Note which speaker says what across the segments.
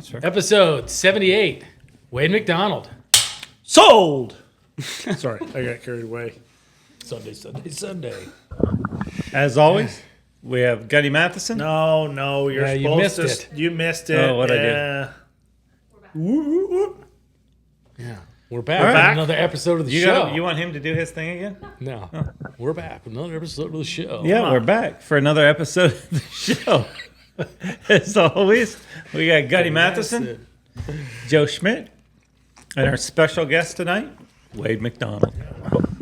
Speaker 1: That's fair.
Speaker 2: Episode 78. Wade McDonald.
Speaker 3: Sold. Sorry, I got carried away.
Speaker 2: Sunday.
Speaker 1: As always, we have Gunny Matheson.
Speaker 3: No, you're
Speaker 2: Yeah, you
Speaker 3: supposed
Speaker 2: missed
Speaker 3: to.
Speaker 2: it.
Speaker 3: You missed it.
Speaker 1: Oh, what'd I do?
Speaker 3: yeah.
Speaker 2: Yeah. We're back.
Speaker 1: All
Speaker 2: with
Speaker 1: right.
Speaker 2: Another episode of the show.
Speaker 1: You want him to do his thing again?
Speaker 2: No. We're back with another episode of the show.
Speaker 1: Yeah, we're back for another episode of the show. As always, we got Gunny Matheson, Joe Schmidt, and our special guest tonight, Wade McDonald.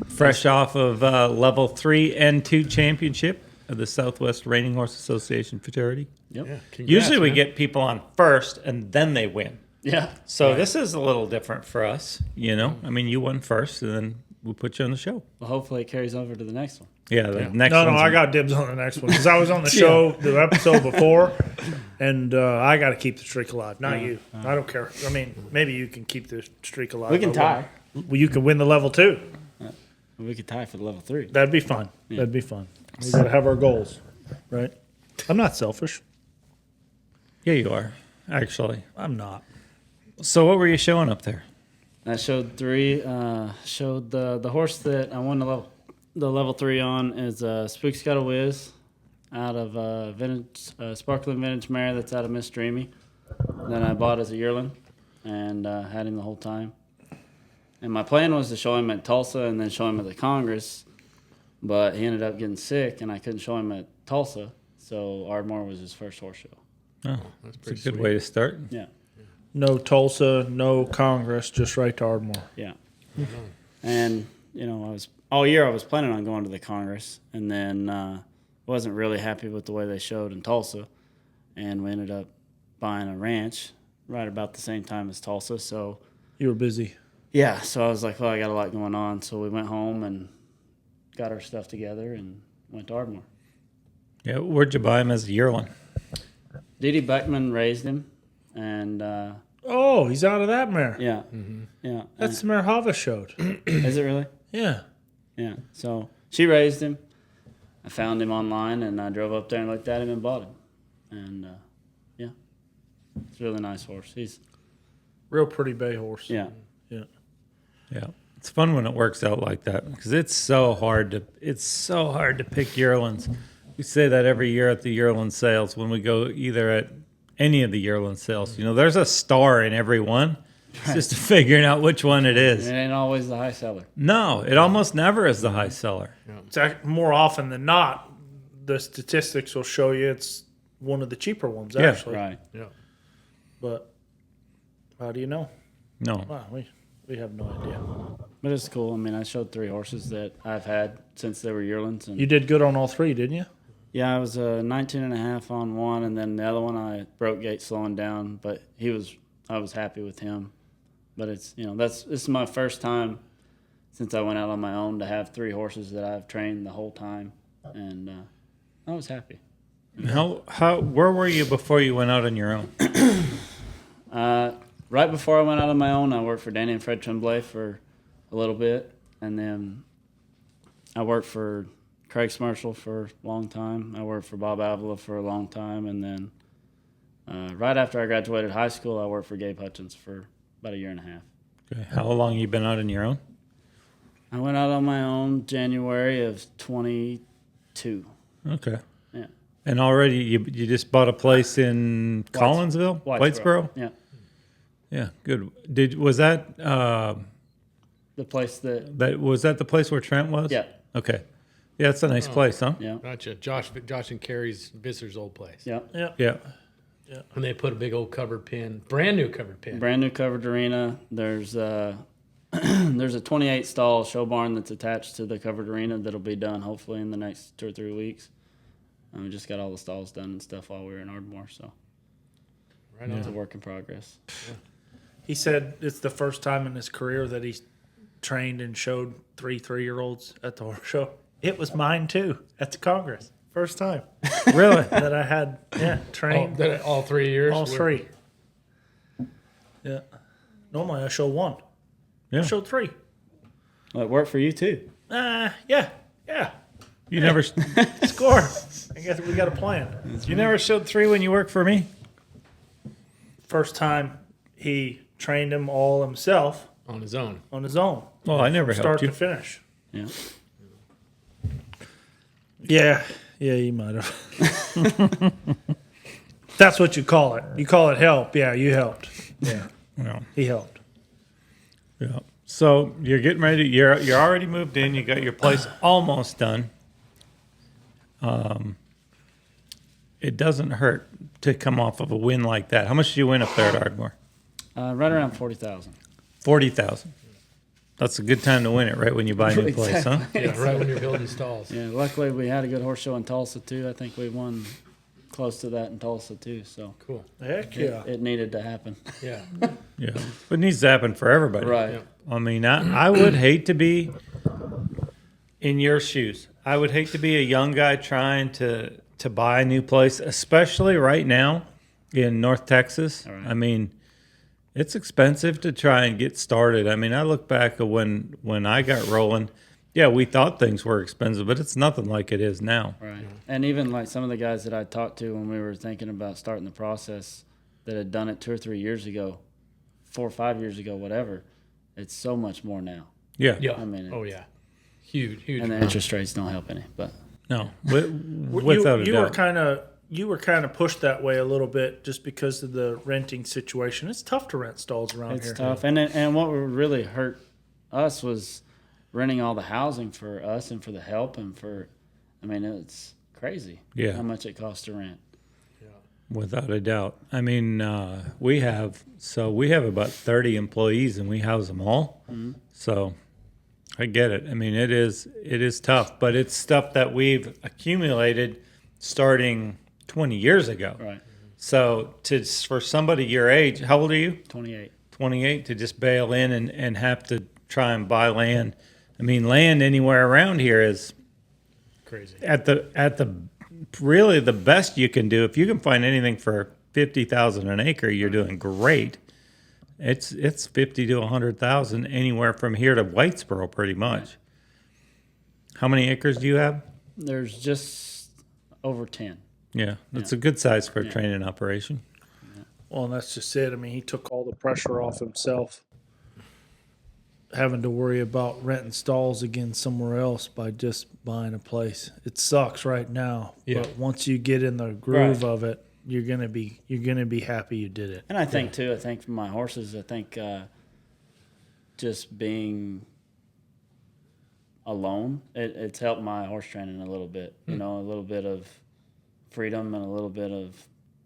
Speaker 1: Fresh off of level 3 and 2 championship of the Southwest Reining Horse Association Futurity.
Speaker 4: Yep.
Speaker 2: Yeah, congrats,
Speaker 1: Usually we
Speaker 2: man.
Speaker 1: get people on first and then they win.
Speaker 4: Yeah.
Speaker 1: So this is a little different for us, you know. I mean, you won first, and then we put you on the show.
Speaker 4: Well, hopefully it carries over to the next one.
Speaker 1: Yeah, the next
Speaker 3: No,
Speaker 1: one's
Speaker 3: I got dibs on the next one because I was on the show the episode before, and I got to keep the streak alive. Not you. I don't care. I mean, maybe you can keep the streak alive.
Speaker 4: We can tie.
Speaker 3: Well, you can win the level 2.
Speaker 4: We could tie for the level 3.
Speaker 3: That'd be fun. That'd be fun. We got to have our goals, right? I'm not selfish.
Speaker 1: Yeah, you are actually.
Speaker 3: I'm not.
Speaker 1: So what were you showing up there?
Speaker 4: I showed 3. Showed the horse that I won the level 3 on is Spook's Got a Whiz out of sparkling vintage mare that's out of Miss Dreamy. Then I bought as a yearling and had him the whole time. And my plan was to show him at Tulsa and then show him at the Congress, but he ended up getting sick and I couldn't show him at Tulsa, so Ardmore was his first horse show.
Speaker 1: Oh,
Speaker 2: That's
Speaker 1: it's
Speaker 2: pretty
Speaker 1: a good
Speaker 2: sweet.
Speaker 1: way to start.
Speaker 4: Yeah,
Speaker 3: No Tulsa, no Congress, just right to Ardmore.
Speaker 4: yeah. And you know, all year I was planning on going to the Congress, and then wasn't really happy with the way they showed in Tulsa, and we ended up buying a ranch right about the same time as Tulsa. So
Speaker 3: You were busy.
Speaker 4: yeah, so I was like, well, I got a lot going on, so we went home and got our stuff together and went to Ardmore.
Speaker 1: Yeah, where'd you buy him as a yearling?
Speaker 4: Didi Beckman raised him, and
Speaker 3: Oh, he's out of that mare.
Speaker 4: yeah, yeah.
Speaker 3: That's the mare Hava showed.
Speaker 4: Is it really?
Speaker 3: Yeah.
Speaker 4: Yeah. So she raised him. I found him online, and I drove up there and looked at him and bought him. And yeah, it's a really nice horse. He's
Speaker 3: Real pretty bay horse.
Speaker 4: yeah.
Speaker 3: Yeah.
Speaker 1: Yeah, it's fun when it works out like that because it's so hard to pick yearlings. We say that every year at the yearling sales when we go either at any of the yearling sales. You know, there's a star in every one. It's just figuring out which one it is.
Speaker 4: It ain't always the high seller.
Speaker 1: No, it almost never is the high seller.
Speaker 3: It's more often than not, the statistics will show you it's one of the cheaper ones,
Speaker 1: Yeah.
Speaker 3: actually.
Speaker 4: Right.
Speaker 2: Yeah.
Speaker 3: But how do you know?
Speaker 1: No.
Speaker 3: Wow, we have no idea.
Speaker 4: But it's cool. I mean, I showed 3 horses that I've had since they were yearlings. And
Speaker 3: You did good on all 3, didn't you?
Speaker 4: yeah, I was 19 and a half on one, and then the other one I broke gate slowing down. But I was happy with him. But it's this is my first time since I went out on my own to have 3 horses that I've trained the whole time, and I was happy.
Speaker 1: Where were you before you went out on your own?
Speaker 4: Right before I went out on my own, I worked for Danny and Fred Tremblay for a little bit, and then I worked for Craig Smarshall for a long time. I worked for Bob Avila for a long time, and then right after I graduated high school, I worked for Gabe Hutchins for about a year and a half.
Speaker 1: Okay. How long you been out on your own?
Speaker 4: I went out on my own January of 22.
Speaker 1: Okay.
Speaker 4: Yeah.
Speaker 1: And already you just bought a place in Collinsville, Whitesboro?
Speaker 4: Yeah.
Speaker 1: Yeah, good. Was that
Speaker 4: The place that
Speaker 1: was that the place where Trent was?
Speaker 4: yeah.
Speaker 1: Okay. Yeah, it's a nice place, huh?
Speaker 4: Yeah.
Speaker 2: Gotcha. Josh and Carrie's visitor's old place.
Speaker 4: Yeah.
Speaker 3: Yeah.
Speaker 1: Yeah.
Speaker 2: And they put a big old covered pin, brand new covered pin.
Speaker 4: Brand new covered arena. There's there's a 28 stall show barn that's attached to the covered arena that'll be done hopefully in the next 2 or 3 weeks. We just got all the stalls done and stuff while we were in Ardmore, so
Speaker 2: Right
Speaker 4: it's a
Speaker 2: on.
Speaker 4: work in progress.
Speaker 3: He said it's the first time in his career that he's trained and showed 3 3-year-olds at the horse show. It was mine too at the Congress. First time.
Speaker 1: Really?
Speaker 3: that I had trained
Speaker 2: All 3 years?
Speaker 3: all 3. Yeah. Normally I show 1.
Speaker 1: Yeah.
Speaker 3: I showed 3.
Speaker 4: Well, it worked for you too.
Speaker 3: Yeah.
Speaker 1: You never
Speaker 3: Score. I guess we got a plan.
Speaker 1: you never showed 3 when you worked for me?
Speaker 3: first time he trained them all himself
Speaker 2: On his own.
Speaker 3: on his own.
Speaker 1: Well, I never
Speaker 3: Start
Speaker 1: helped you.
Speaker 3: to finish.
Speaker 4: Yeah.
Speaker 3: Yeah, you might have. That's what you call it. You call it help. Yeah, you helped. Yeah,
Speaker 1: Yeah.
Speaker 3: he helped.
Speaker 1: Yeah. So you're getting ready. You're already moved in. You got your place almost done. It doesn't hurt to come off of a win like that. How much did you win up there at Ardmore?
Speaker 4: Right around 40,000.
Speaker 1: 40,000. That's a good time to win it, right when you buy a new place, huh?
Speaker 2: Yeah, right when you're building stalls.
Speaker 4: Yeah, luckily we had a good horse show in Tulsa too. I think we won close to that in Tulsa too. So
Speaker 2: Cool.
Speaker 3: Heck yeah.
Speaker 4: it needed to happen.
Speaker 2: Yeah.
Speaker 1: Yeah. But it needs to happen for everybody.
Speaker 4: Right.
Speaker 2: Yeah.
Speaker 1: I mean, I would hate to be in your shoes. I would hate to be a young guy trying to buy a new place, especially right now in North Texas.
Speaker 4: All right.
Speaker 1: I mean, it's expensive to try and get started. I mean, I look back at when I got rolling. Yeah, we thought things were expensive, but it's nothing like it is now.
Speaker 4: Right. And even like some of the guys that I talked to when we were thinking about starting the process that had done it 2 or 3 years ago, 4 or 5 years ago, whatever, it's so much more now.
Speaker 1: Yeah.
Speaker 2: Yeah.
Speaker 4: I mean,
Speaker 2: Oh, yeah. Huge.
Speaker 4: And the
Speaker 2: amount.
Speaker 4: interest rates don't help any. But
Speaker 1: No, without a
Speaker 3: you
Speaker 1: doubt.
Speaker 3: you were kind of pushed that way a little bit just because of the renting situation. It's tough to rent stalls around
Speaker 4: it's
Speaker 3: here.
Speaker 4: tough. And what would really hurt us was renting all the housing for us and for the help and for, I mean, it's crazy
Speaker 1: Yeah.
Speaker 4: how much it costs to rent.
Speaker 1: Without a doubt. I mean, we have about 30 employees and we house them all.
Speaker 4: Mm-hmm.
Speaker 1: So I get it. I mean, it is tough, but it's stuff that we've accumulated starting 20 years ago.
Speaker 4: Right.
Speaker 1: So for somebody your age, how old are you?
Speaker 4: 28.
Speaker 1: 28, to just bail in and have to try and buy land. I mean, land anywhere around here is
Speaker 2: Crazy.
Speaker 1: at the really the best you can do. If you can find anything for 50,000 an acre, you're doing great. It's 50 to 100,000 anywhere from here to Whitesboro, pretty much. How many acres do you have?
Speaker 4: There's just over 10.
Speaker 1: Yeah, that's a good size for a training operation.
Speaker 3: Well, and that's just it. I mean, he took all the pressure off himself, having to worry about renting stalls again somewhere else by just buying a place. It sucks right now,
Speaker 2: Yeah.
Speaker 3: but once you get in the groove of it, you're gonna be happy you did it.
Speaker 4: And I think too, for my horses, I think just being alone, it's helped my horse training a little bit. You know, a little bit of freedom and a little bit of,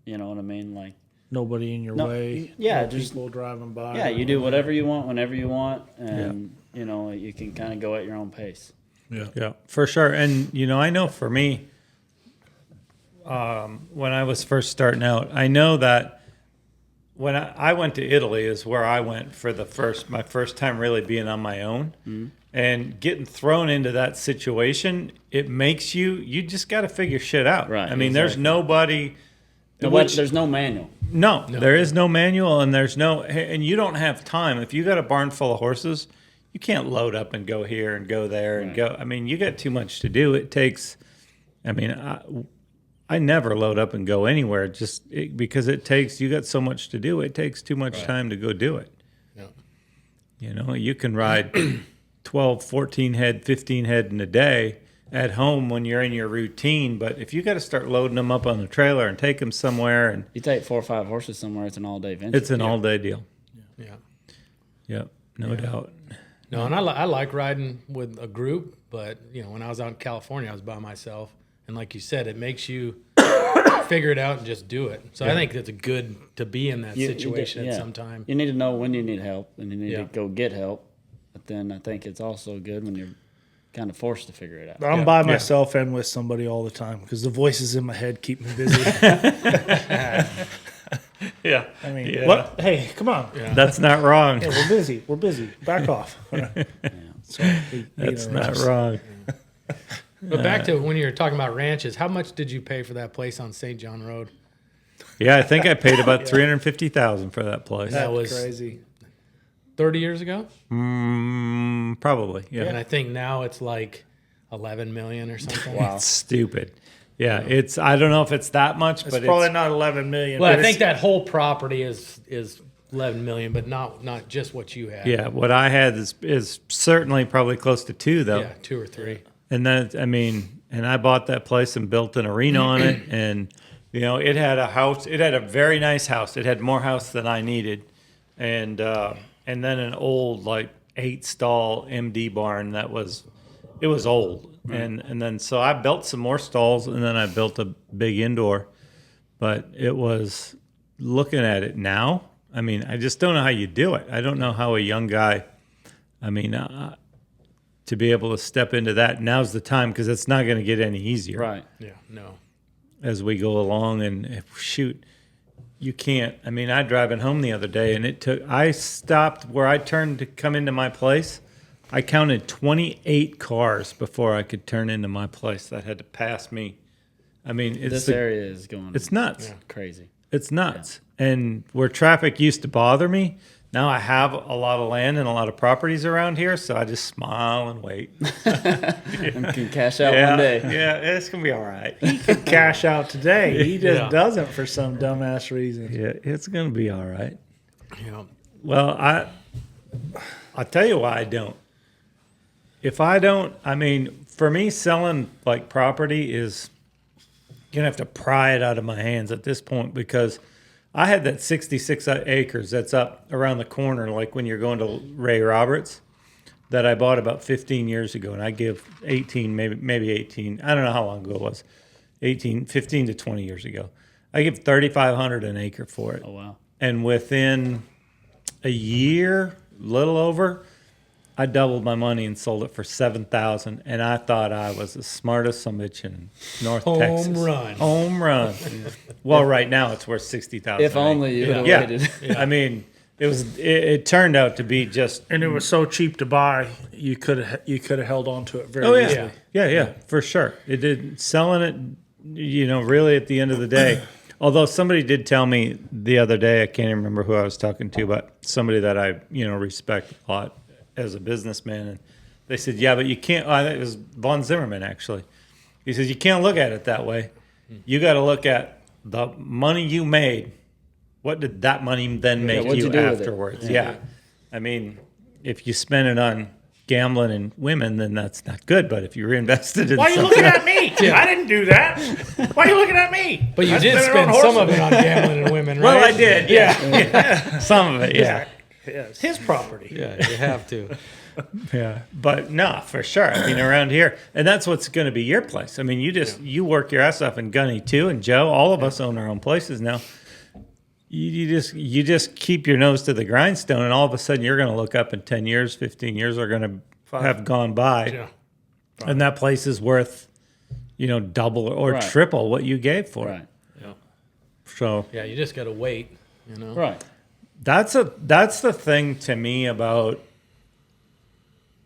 Speaker 4: you know what I mean? Like,
Speaker 3: Nobody in your
Speaker 4: No,
Speaker 3: way.
Speaker 4: yeah,
Speaker 3: no
Speaker 4: just-
Speaker 3: people driving by.
Speaker 4: yeah, you do whatever you want, whenever you want, and, you know, you can kind of go at your own pace.
Speaker 1: Yeah, for sure. And, I know for me, when I was first starting out, I know that when I went to Italy is where I went for my first time really being on my own. Mm-hmm. And getting thrown into that situation, it makes you just got to figure shit out.
Speaker 4: Right,
Speaker 1: I mean, there's nobody.
Speaker 4: There's no manual.
Speaker 1: No, there is no manual, and and you don't have time. If you got a barn full of horses, you can't load up and go here and go there and go. I mean, you got too much to do. It takes. I mean, I never load up and go anywhere because it takes. You got so much to do. It takes too much time to go do it.
Speaker 2: Yeah.
Speaker 1: You can ride 12, 14 head, 15 head in a day at home when you're in your routine, but if you got to start loading them up on the trailer and take them somewhere, and
Speaker 4: You take 4 or 5 horses somewhere, it's an all-day venture.
Speaker 1: it's an all-day deal.
Speaker 2: Yeah.
Speaker 1: Yep, no doubt.
Speaker 2: No, and I like riding with a group, but when I was out in California, I was by myself, and like you said, it makes you figure it out and just do it. So I think it's good to be in that situation at some time.
Speaker 4: You need to know when you need help, and you need
Speaker 2: Yeah.
Speaker 4: to go get help. But then I think it's also good when you're kind of forced to figure it out.
Speaker 3: I'm by myself and with somebody all the time because the voices in my head keep me busy.
Speaker 1: Yeah,
Speaker 3: I mean,
Speaker 1: Yeah.
Speaker 3: what? Hey, come on.
Speaker 1: that's not wrong.
Speaker 3: Yeah, we're busy. We're busy. Back off. So,
Speaker 1: That's not wrong.
Speaker 2: But back to when you were talking about ranches, how much did you pay for that place on St. John Road?
Speaker 1: Yeah, I think I paid about $350,000 for that place.
Speaker 2: That was
Speaker 3: crazy.
Speaker 2: 30 years ago?
Speaker 1: Probably. Yeah.
Speaker 2: And I think now it's like 11 million or something.
Speaker 4: Wow.
Speaker 1: It's stupid. Yeah, it's I don't know if it's that much,
Speaker 3: It's
Speaker 1: but
Speaker 3: probably
Speaker 1: it's
Speaker 3: not 11 million.
Speaker 2: Well,
Speaker 3: but
Speaker 2: I think
Speaker 3: it's-
Speaker 2: that whole property is 11 million, but not just what you had.
Speaker 1: yeah. What I had is certainly probably close to 2 though.
Speaker 2: Yeah, 2 or 3.
Speaker 1: And then I mean, and I bought that place and built an arena on it, and it had a house. It had a very nice house. It had more house than I needed, and then an old like 8-stall MD barn that was old. And then so I built some more stalls, and then I built a big indoor. But it was, looking at it now, I mean, I just don't know how you do it. I don't know how a young guy, I mean, to be able to step into that, now's the time, because it's not going to get any easier
Speaker 4: Right.
Speaker 2: Yeah, no.
Speaker 1: as we go along. And shoot, you can't. I mean, I driving home the other day, and I stopped where I turned to come into my place. I counted 28 cars before I could turn into my place that had to pass me. I mean,
Speaker 4: This area is going.
Speaker 1: it's nuts.
Speaker 4: crazy.
Speaker 1: It's nuts. And where traffic used to bother me, now I have a lot of land and a lot of properties around here, so I just smile and wait.
Speaker 4: And can cash out
Speaker 1: Yeah,
Speaker 4: one day.
Speaker 1: yeah, it's gonna be all right.
Speaker 3: he could cash out today. He just
Speaker 2: Yeah.
Speaker 3: doesn't for some dumbass reason.
Speaker 1: Yeah, it's gonna be all right.
Speaker 2: Yeah.
Speaker 1: Well, I'll tell you why I don't. If I don't, I mean, for me, selling like property is you're gonna have to pry it out of my hands at this point, because I had that 66 acres that's up around the corner, like when you're going to Ray Roberts, that I bought about 15 years ago, and I give 18, maybe 18. I don't know how long ago it was, 15 to 20 years ago. I give $3,500 an acre for it.
Speaker 4: Oh wow.
Speaker 1: And within a year, little over, I doubled my money and sold it for $7,000. And I thought I was the smartest son of a bitch in North Texas. Home run. Well, right now it's worth $60,000.
Speaker 4: If only you would have
Speaker 1: Yeah.
Speaker 4: waited.
Speaker 1: I mean, it turned out to be just.
Speaker 3: And it was so cheap to buy, you could have held on to it very
Speaker 1: Oh
Speaker 3: easily.
Speaker 1: yeah, for sure. It did selling it. Really at the end of the day. Although somebody did tell me the other day, I can't even remember who I was talking to, but somebody that I respect a lot as a businessman, and they said, yeah, but you can't. It was Von Zimmerman actually. He says you can't look at it that way. You got to look at the money you made. What did that money then make
Speaker 4: what'd
Speaker 1: you
Speaker 4: you do with it?
Speaker 1: afterwards? Yeah. I mean, if you spend it on gambling and women, then that's not good. But if you reinvested in
Speaker 3: Why are you
Speaker 1: something,
Speaker 3: looking at me? I didn't do that. Why are you looking at me?
Speaker 2: But you
Speaker 3: I
Speaker 2: did
Speaker 3: spent it on
Speaker 2: spend some
Speaker 3: horses.
Speaker 2: of it on gambling and women, right?
Speaker 1: well, I did. Yeah. Some of it. Yeah.
Speaker 3: Yeah, it's his property.
Speaker 2: Yeah, you have to.
Speaker 1: Yeah, but no, for sure. I mean, around here, and that's what's going to be your place. I mean, you work your ass off, and Gunny too, and Joe. All of us own our own places now. You just keep your nose to the grindstone, and all of a sudden, you're going to look up in 10 years, 15 years are going to have gone by,
Speaker 2: Yeah.
Speaker 1: and that place is worth, double or
Speaker 4: Right.
Speaker 1: triple what you gave for it.
Speaker 4: Right.
Speaker 2: Yeah.
Speaker 1: So
Speaker 2: Yeah, you just got to wait,
Speaker 4: Right.
Speaker 1: that's the thing to me about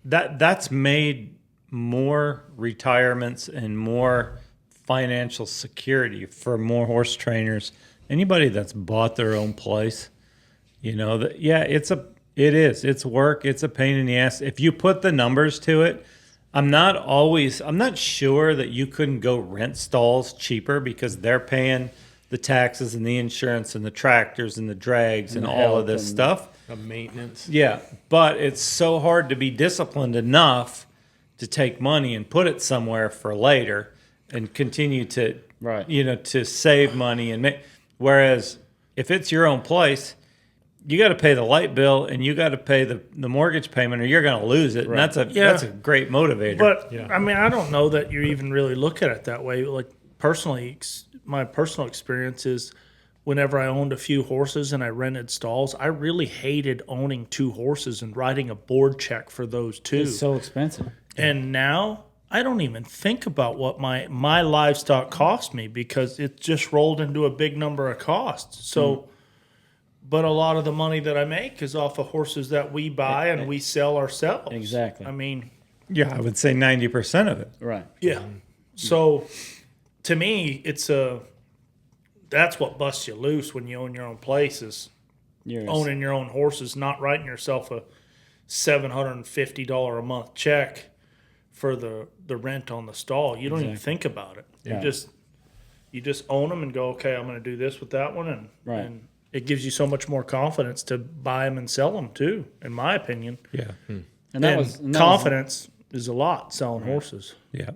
Speaker 1: that. That's made more retirements and more financial security for more horse trainers. Anybody that's bought their own place, it's work. It's a pain in the ass. If you put the numbers to it, I'm not sure that you couldn't go rent stalls cheaper, because they're paying the taxes and the insurance and the tractors and the drags and
Speaker 4: the
Speaker 1: all of
Speaker 4: help
Speaker 1: this
Speaker 4: and-
Speaker 1: stuff.
Speaker 2: The maintenance.
Speaker 1: Yeah, but it's so hard to be disciplined enough to take money and put it somewhere for later and continue to,
Speaker 4: Right.
Speaker 1: to save money and make. Whereas if it's your own place, you got to pay the light bill and you got to pay the mortgage payment, or you're going to lose it.
Speaker 4: Right.
Speaker 1: And
Speaker 3: Yeah.
Speaker 1: that's a great motivator.
Speaker 3: But
Speaker 2: Yeah.
Speaker 3: I mean, I don't know that you even really look at it that way. Like personally, my personal experience is whenever I owned a few horses and I rented stalls, I really hated owning 2 horses and writing a board check for those 2.
Speaker 4: It's so expensive.
Speaker 3: And now I don't even think about what my livestock cost me, because it just rolled into a big number of costs. So, but a lot of the money that I make is off of horses that we buy and we sell ourselves.
Speaker 4: Exactly.
Speaker 3: I mean,
Speaker 1: yeah, I would say 90% of it.
Speaker 4: Right.
Speaker 3: yeah. So to me, that's what busts you loose when you own your own place, is owning your own horses, not writing yourself a $750 a month check for the rent on the stall. You don't even think about it.
Speaker 4: Yeah.
Speaker 3: You just you just own them and go, okay, I'm going to do this with that one, and
Speaker 4: Right.
Speaker 3: and it gives you so much more confidence to buy them and sell them too, in my opinion.
Speaker 1: Yeah.
Speaker 4: And that
Speaker 3: And
Speaker 4: was
Speaker 3: confidence is a lot selling horses.
Speaker 1: Yeah.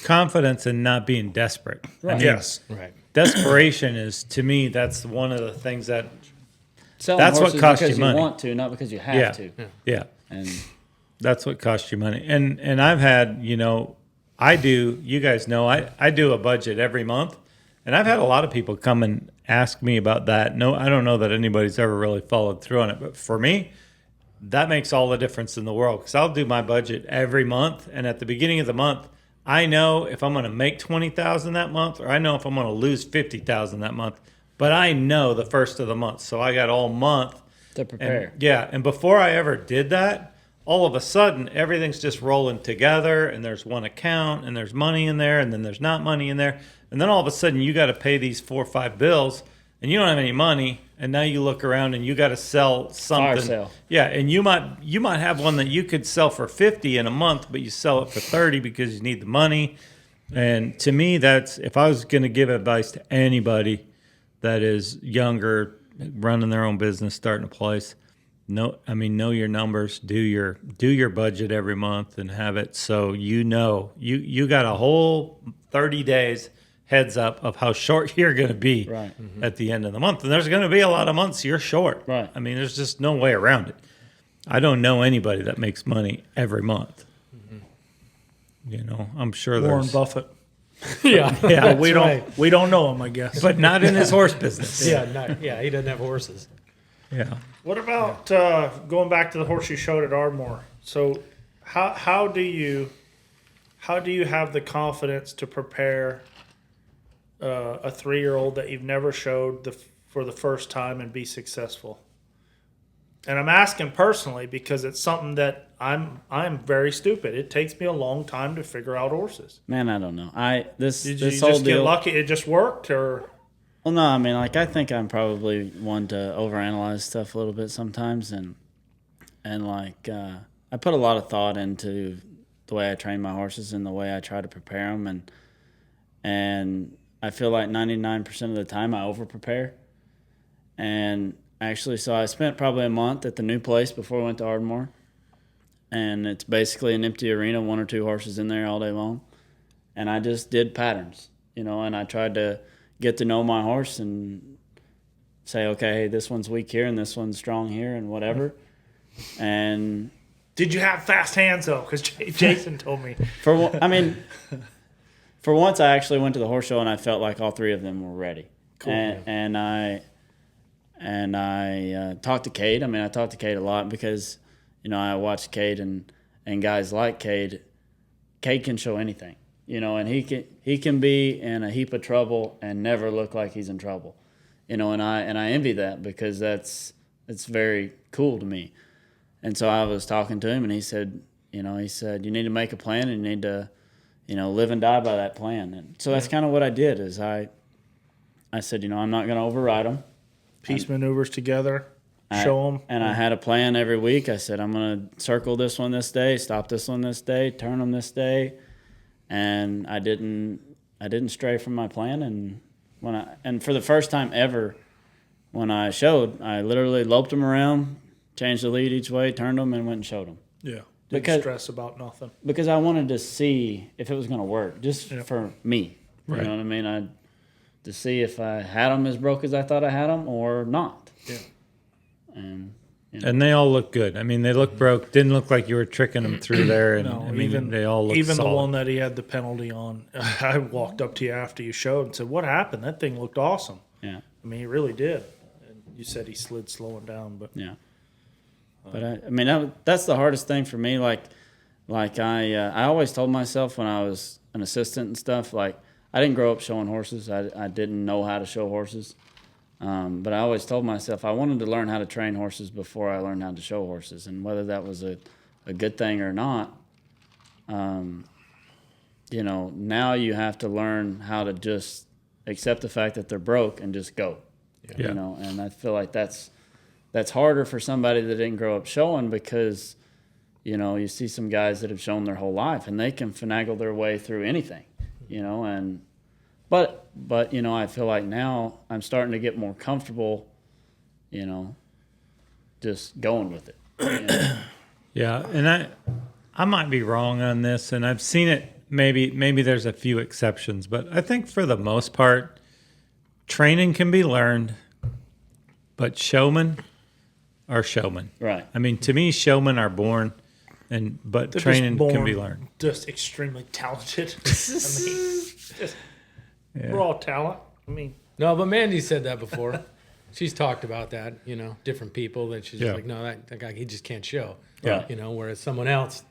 Speaker 1: Confidence and not being desperate. I mean,
Speaker 3: Yes.
Speaker 2: Right.
Speaker 1: desperation is, to me, that's one of the things that,
Speaker 4: selling
Speaker 1: that's what
Speaker 4: horses
Speaker 1: costs you
Speaker 4: because
Speaker 1: money.
Speaker 4: want to, not because you have
Speaker 1: yeah.
Speaker 4: to.
Speaker 1: Yeah.
Speaker 4: And
Speaker 1: That's what costs you money. And I've had, I do, you guys know, I do a budget every month. And I've had a lot of people come and ask me about that. No, I don't know that anybody's ever really followed through on it. But for me, that makes all the difference in the world, because I'll do my budget every month. And at the beginning of the month, I know if I'm going to make 20,000 that month, or I know if I'm going to lose 50,000 that month. But I know the first of the month. So I got all month
Speaker 4: to prepare.
Speaker 1: and before I ever did that, all of a sudden everything's just rolling together, and there's one account, and there's money in there, and then there's not money in there, and then all of a sudden you got to pay these 4 or 5 bills, and you don't have any money, and now you look around and you got to sell something.
Speaker 4: Fire sale.
Speaker 1: Yeah, and you might have one that you could sell for 50 in a month, but you sell it for 30 because you need the money. And to me, that's, if I was going to give advice to anybody that is younger, running their own business, starting a place, know your numbers, do your budget every month, and have it so you got a whole 30 days heads up of how short you're going to be
Speaker 4: Right.
Speaker 1: at the end of the month. And there's going to be a lot of months you're short.
Speaker 4: Right.
Speaker 1: I mean, there's just no way around it. I don't know anybody that makes money every month. I'm sure
Speaker 3: Warren
Speaker 1: there's,
Speaker 3: Buffett.
Speaker 2: Yeah.
Speaker 1: yeah,
Speaker 3: We don't know him, I guess.
Speaker 1: but not in his horse business.
Speaker 2: Yeah. He doesn't have horses.
Speaker 1: Yeah.
Speaker 3: What about going back to the horse you showed at Ardmore? So, how do you have the confidence to prepare a 3-year-old that you've never showed for the first time and be successful? And I'm asking personally because it's something that I'm very stupid. It takes me a long time to figure out horses.
Speaker 4: Man, I don't know. This
Speaker 3: Did you
Speaker 4: this whole
Speaker 3: just get
Speaker 4: deal.
Speaker 3: lucky? It just worked, or
Speaker 4: Well, no, I mean, like, I think I'm probably one to overanalyze stuff a little bit sometimes, and like I put a lot of thought into the way I train my horses and the way I try to prepare them, and I feel like 99% of the time I over prepare. And actually, so I spent probably a month at the new place before we went to Ardmore, and it's basically an empty arena, 1 or 2 horses in there all day long, and I just did patterns, and I tried to get to know my horse and say, okay, hey, this one's weak here and this one's strong here and whatever. And
Speaker 3: did you have fast hands though? Because Jason told me.
Speaker 4: for once, I actually went to the horse show and I felt like all 3 of them were ready. Cool. And I talked to Cade. I mean, I talked to Cade a lot because, I watched Cade and guys like Cade. Cade can show anything. And he can be in a heap of trouble and never look like he's in trouble, and I envy that because it's very cool to me. And so I was talking to him, and he said, you need to make a plan and you need to, live and die by that plan. And so that's kind of what I did. Is I said, I'm not going to override them.
Speaker 3: Piece maneuvers together, show them.
Speaker 4: And I had a plan every week. I said, I'm going to circle this one this day, stop this one this day, turn them this day. And I didn't stray from my plan. And for the first time ever, when I showed, I literally loped them around, changed the lead each way, turned them, and went and showed them.
Speaker 3: Yeah,
Speaker 4: Because-
Speaker 3: stress about nothing.
Speaker 4: Because I wanted to see if it was going to work, just for me.
Speaker 1: Right.
Speaker 4: You know what I mean? To see if I had them as broke as I thought I had them or not.
Speaker 3: Yeah.
Speaker 4: And
Speaker 1: And they all look good. I mean, they look broke. Didn't look like you were tricking them through there. And
Speaker 3: No,
Speaker 1: I mean,
Speaker 3: even
Speaker 1: they all look
Speaker 3: even
Speaker 1: solid.
Speaker 3: the one that he had the penalty on. I walked up to you after you showed and said, "What happened? That thing looked awesome."
Speaker 4: yeah.
Speaker 3: I mean, he really did. And you said he slid slowing down, but
Speaker 4: Yeah. But I mean, that's the hardest thing for me. Like I always told myself when I was an assistant and stuff, like I didn't grow up showing horses. I didn't know how to show horses. But I always told myself I wanted to learn how to train horses before I learned how to show horses. And whether that was a good thing or not, now you have to learn how to just accept the fact that they're broke and just go.
Speaker 1: Yeah.
Speaker 4: And I feel like that's harder for somebody that didn't grow up showing because, you see some guys that have shown their whole life and they can finagle their way through anything, But I feel like now I'm starting to get more comfortable, just going with it.
Speaker 1: Yeah, and I might be wrong on this, and I've seen it. Maybe there's a few exceptions, but I think for the most part, training can be learned, but showmen are showmen.
Speaker 4: Right.
Speaker 1: I mean, to me, showmen are born, but
Speaker 3: They're
Speaker 1: training
Speaker 3: just
Speaker 1: can
Speaker 3: born
Speaker 1: be learned.
Speaker 3: Just extremely talented. I mean, raw talent. I mean,
Speaker 2: No, but Mandy said that before. She's talked about that, different people that she's
Speaker 1: Yeah.
Speaker 2: like, no, that guy, he just can't show.
Speaker 4: Yeah.
Speaker 2: Whereas someone else,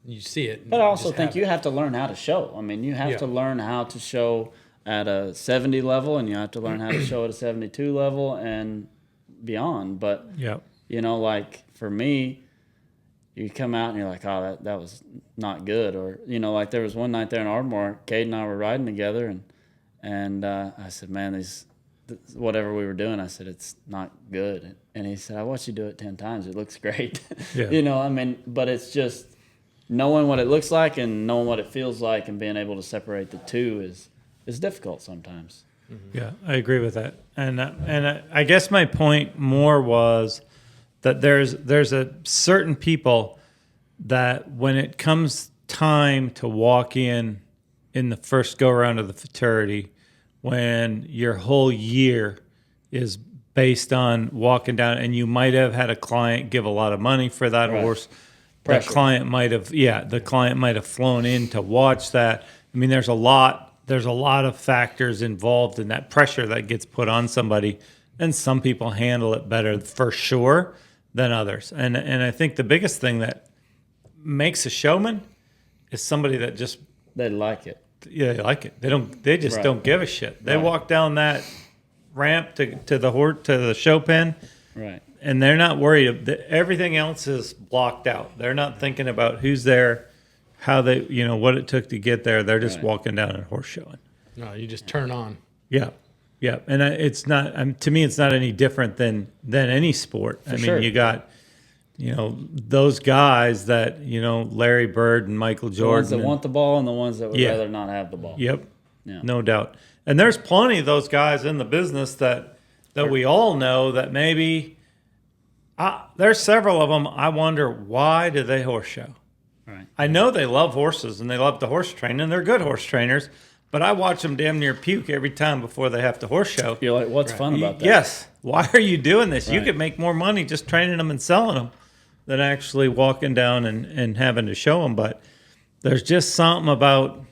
Speaker 2: you see it.
Speaker 4: But I also think you have to learn how to show. I mean, you have
Speaker 2: Yeah.
Speaker 4: to learn how to show at a 70 level, and you have to learn how to show at a 72 level and beyond. But,
Speaker 1: Yeah.
Speaker 4: like for me, you come out and you're like, oh, that was not good. Or, like there was one night there in Ardmore, Cade and I were riding together, and I said, man, whatever we were doing, I said, it's not good. And he said, I watched you do it 10 times. It looks great.
Speaker 1: Yeah.
Speaker 4: But it's just knowing what it looks like and knowing what it feels like and being able to separate the two is difficult sometimes.
Speaker 1: Yeah, I agree with that, and I guess my point more was that there's a certain people that when it comes time to walk in the first go around of the futurity, when your whole year is based on walking down, and you might have had a client give a lot of money for that
Speaker 4: Right.
Speaker 1: horse.
Speaker 4: Pressure.
Speaker 1: The client might have flown in to watch that. I mean, there's a lot of factors involved in that pressure that gets put on somebody, and some people handle it better for sure than others. And I think the biggest thing that makes a showman is somebody that just
Speaker 4: They like it.
Speaker 1: they like it. They just
Speaker 4: Right.
Speaker 1: don't give a shit. They
Speaker 4: Right.
Speaker 1: walk down that ramp to the show pen,
Speaker 4: Right.
Speaker 1: and they're not worried. Everything else is blocked out. They're not thinking about who's there, how they, what it took to get there. They're just
Speaker 4: Right.
Speaker 1: walking down and horse showing.
Speaker 2: No, you just turn on.
Speaker 1: Yeah, yeah, and it's not. To me, it's not any different than any sport. I mean,
Speaker 4: sure.
Speaker 1: you got, those guys that Larry Bird and Michael
Speaker 4: The
Speaker 1: Jordan.
Speaker 4: ones that want the ball and the ones that would
Speaker 1: Yeah.
Speaker 4: rather not have the ball.
Speaker 1: Yep,
Speaker 4: Yeah.
Speaker 1: no doubt. And there's plenty of those guys in the business that we all know that maybe. There's several of them. I wonder, why do they horse show?
Speaker 4: Right.
Speaker 1: I know they love horses and they love to horse train, and they're good horse trainers, but I watch them damn near puke every time before they have to horse show.
Speaker 4: You're like, what's fun about that?
Speaker 1: Yes. Why are you doing this? You
Speaker 4: Right.
Speaker 1: could make more money just training them and selling them than actually walking down and having to show them. But there's just something about